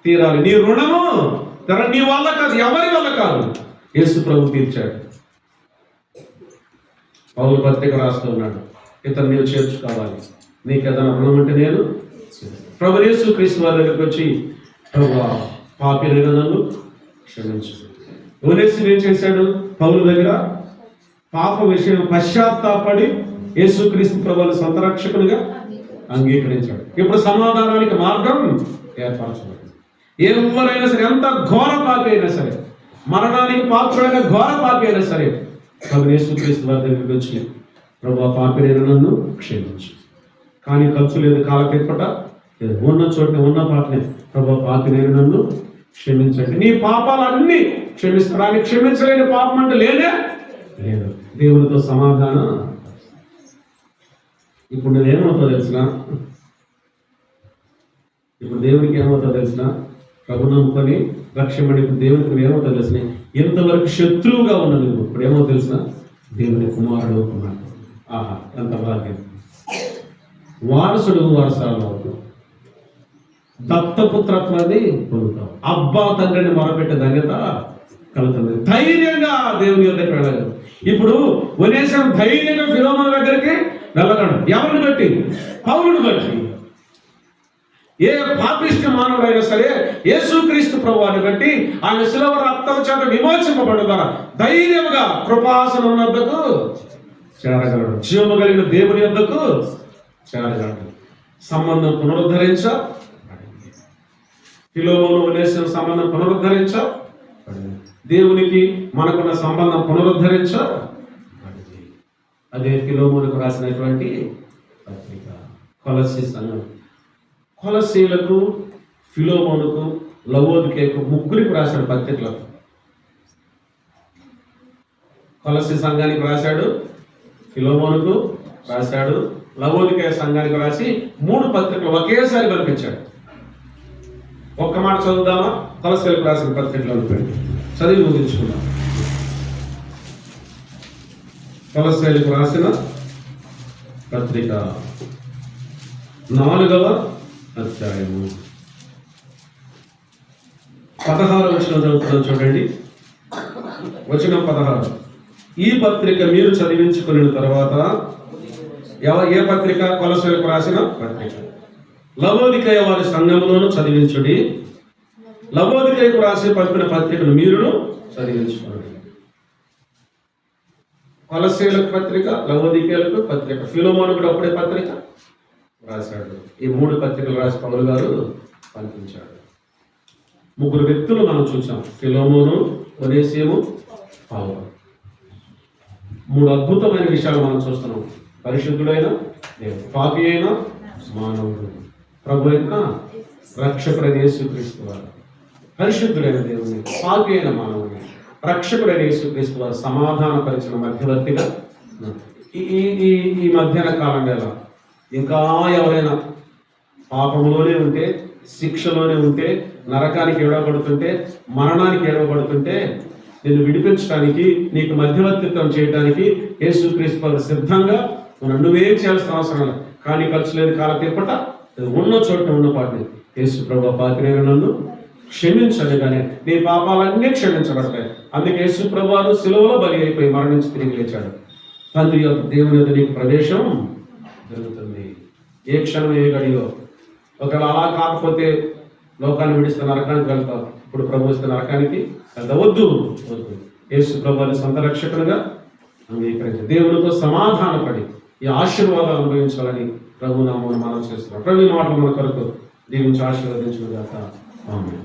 తీరాలి, నీ రుణము నీ వల్ల కాదు, ఎవరి వల్ల కాదు, యేసు ప్రభు తీర్చాడు. పౌలు పత్రిక రాస్తూ ఉన్నాడు, ఇతను నీవు చేర్చుకోవాలి, నీకు ఏదైనా రుణం అంటే నేను. ప్రభు యేసుక్రీస్తు వారి దగ్గరికి వచ్చి, ప్రభువా పాపినైన నన్ను క్షమించు. ఒనేసిమును ఏం చేశాడు? పౌలు దగ్గర పాప విషయం పశ్చాత్తాపడి యేసుక్రీస్తు ప్రభువుని సొంత రక్షకునిగా అంగీకరించాడు. ఇప్పుడు సమాధానానికి మార్గం ఏర్పరచబడింది. ఎవరైనా సరే, ఎంత ఘోర పాపి అయినా సరే, మరణానికి పాత్రుడైన ఘోర పాపి అయినా సరే, ప్రభు యేసుక్రీస్తు వారి దగ్గరికి వచ్చి, ప్రభువా పాపినైన నన్ను క్షమించు. కానీ ఖర్చు లేదు, కాలకెప్పట లేదు, ఉన్న చోట ఉన్న పాటనే ప్రభు పాపి నేను నన్ను క్షమించండి. నీ పాపాలన్నీ క్షమిస్తాడు. ఆయన క్షమించలేని పాపం అంటే లేదే లేదు. దేవునితో సమాధానం. ఇప్పుడు నేనేమవుతుందో తెలిసిన, ఇప్పుడు దేవునికి ఏమవుతుందో తెలిసిన, ప్రభు నమ్ముకొని రక్షమని ఇప్పుడు దేవునికి ఏమవుతుందో తెలిసిన, ఎంతవరకు శత్రువుగా ఉన్నా నువ్వు ఇప్పుడు ఏమో తెలిసిన దేవుని కుమారుడు అవుతున్నాడు. ఆహా, ఎంత భాగ్యం. వారసుడు వారసాలు అవుతావు, దత్తపుత్రత్వాన్ని పొందుతావు, అబ్బా తండ్రిని మొరపెట్టే ధన్యత కలుగుతుంది. ధైర్యంగా దేవుని దగ్గరికి వెళ్ళగలరు. ఇప్పుడు ఒనేసారి ధైర్యంగా ఫిలోమోను దగ్గరికి వెళ్ళగలడు. ఎవరిని బట్టి? పౌలుని బట్టి. ఏ పాపిష్టి మానవుడైనా సరే యేసుక్రీస్తు ప్రభువాన్ని బట్టి ఆయన శిలువ రక్తం చేత విమోచింపబడిన ద్వారా ధైర్యంగా కృపాసనం వద్దకు చేరగలడు. జీవము కలిగిన దేవుని వద్దకు చేరగలడు. సంబంధం పునరుద్ధరించ ఫిలోమోను ఒనేసిన సంబంధం పునరుద్ధరించ దేవునికి మనకున్న సంబంధం పునరుద్ధరించ. అదే ఫిలోమోనుకు రాసినటువంటి పత్రిక. కొలస్సీ సంఘం, కొలస్సీలకు, ఫిలోమోనుకు, లవోదికేకు ముగ్గురికి రాశాడు పత్రికలు. కొలస్సీ సంఘానికి రాశాడు, ఫిలోమోనుకు రాశాడు, లవోదికే సంఘానికి రాసి 3 పత్రికలు ఒకేసారి పంపించాడు. ఒక్క మాట చదువుదామా? కొలస్సీలకు రాసిన పత్రికలు అనుకోండి, చదివి ముగించుకుందాం. కొలస్సీలకు రాసిన పత్రిక 4వ అధ్యాయము 16వ వచనం చదువుతున్నాం చూడండి. వచనం 16. ఈ పత్రిక మీరు చదివించుకున్న తర్వాత, ఏ పత్రిక? కొలస్సీలకు రాసిన పత్రిక. లవోదికయ వారి సంఘములోను చదివించుడి. లవోదికయకు రాసి పంపిన పత్రికను మీరును చదివించుకోండి. కొలస్సీలకు పత్రిక, లవోదికయలకు పత్రిక, ఫిలోమోనుకు అప్పుడే పత్రిక రాశాడు. ఈ 3 పత్రికలు రాసి పౌలు గారు పంపించాడు. 3 వ్యక్తులు మనం చూసాం: ఫిలోమోను, ఒనేసిము, పౌలు. 3 అద్భుతమైన విషయాలు మనం చూస్తున్నాం. పరిశుద్ధుడైన దేవుడు, పాపి అయిన మానవుడు, ప్రభు అయిన రక్షకుడైన యేసుక్రీస్తు వారు. పరిశుద్ధుడైన దేవుని, పాపి అయిన మానవుని, రక్షకుడైన యేసుక్రీస్తు వారు సమాధానపరిచిన మధ్యవర్తిగా ఈ మధ్యాహ్న కాలం వేళ ఇంకా ఎవరైనా పాపంలోనే ఉంటే, శిక్షలోనే ఉంటే, నరకానికి ఏడవబడుతుంటే, మరణానికి ఏడవబడుతుంటే, నిన్ను విడిపించడానికి, నీకు మధ్యవర్తిత్వం చేయడానికి యేసుక్రీస్తు వారు సిద్ధంగా నువ్వేం చేయాల్సిన అవసరం లేదు. కానీ ఖర్చు లేదు, కాల తిప్పట ఉన్న చోట ఉన్న పాటిని యేసు ప్రభు పాపినైన నన్ను క్షమించండి, కానీ నీ పాపాలన్నీ క్షమించబడతాయి. అందుకే యేసు ప్రభు వారు సిలువలో బలి అయిపోయి మరణించి తిరిగి లేచాడు. తండ్రి యొక్క దేవుని యొక్క నీకు ప్రవేశం జరుగుతుంది. ఏ క్షణం, ఏ గడియో. ఒకవేళ అలా కాకపోతే లోకాన్ని విడిస్తే నరకానికి వెళ్తావు. ఇప్పుడు ప్రభు ఇస్తే నరకానికి వెళ్ళవద్దు. వద్దు. యేసు ప్రభుని సొంత రక్షకునిగా అంగీకరించి దేవునితో సమాధానపడి ఈ ఆశీర్వాదాలు అనుభవించాలని ప్రభు నామమున మనం చేస్తున్నాం. ప్రభు మాటలు మన కొరకు దీవించి ఆశీర్వదించుగాక. ఆమేన్.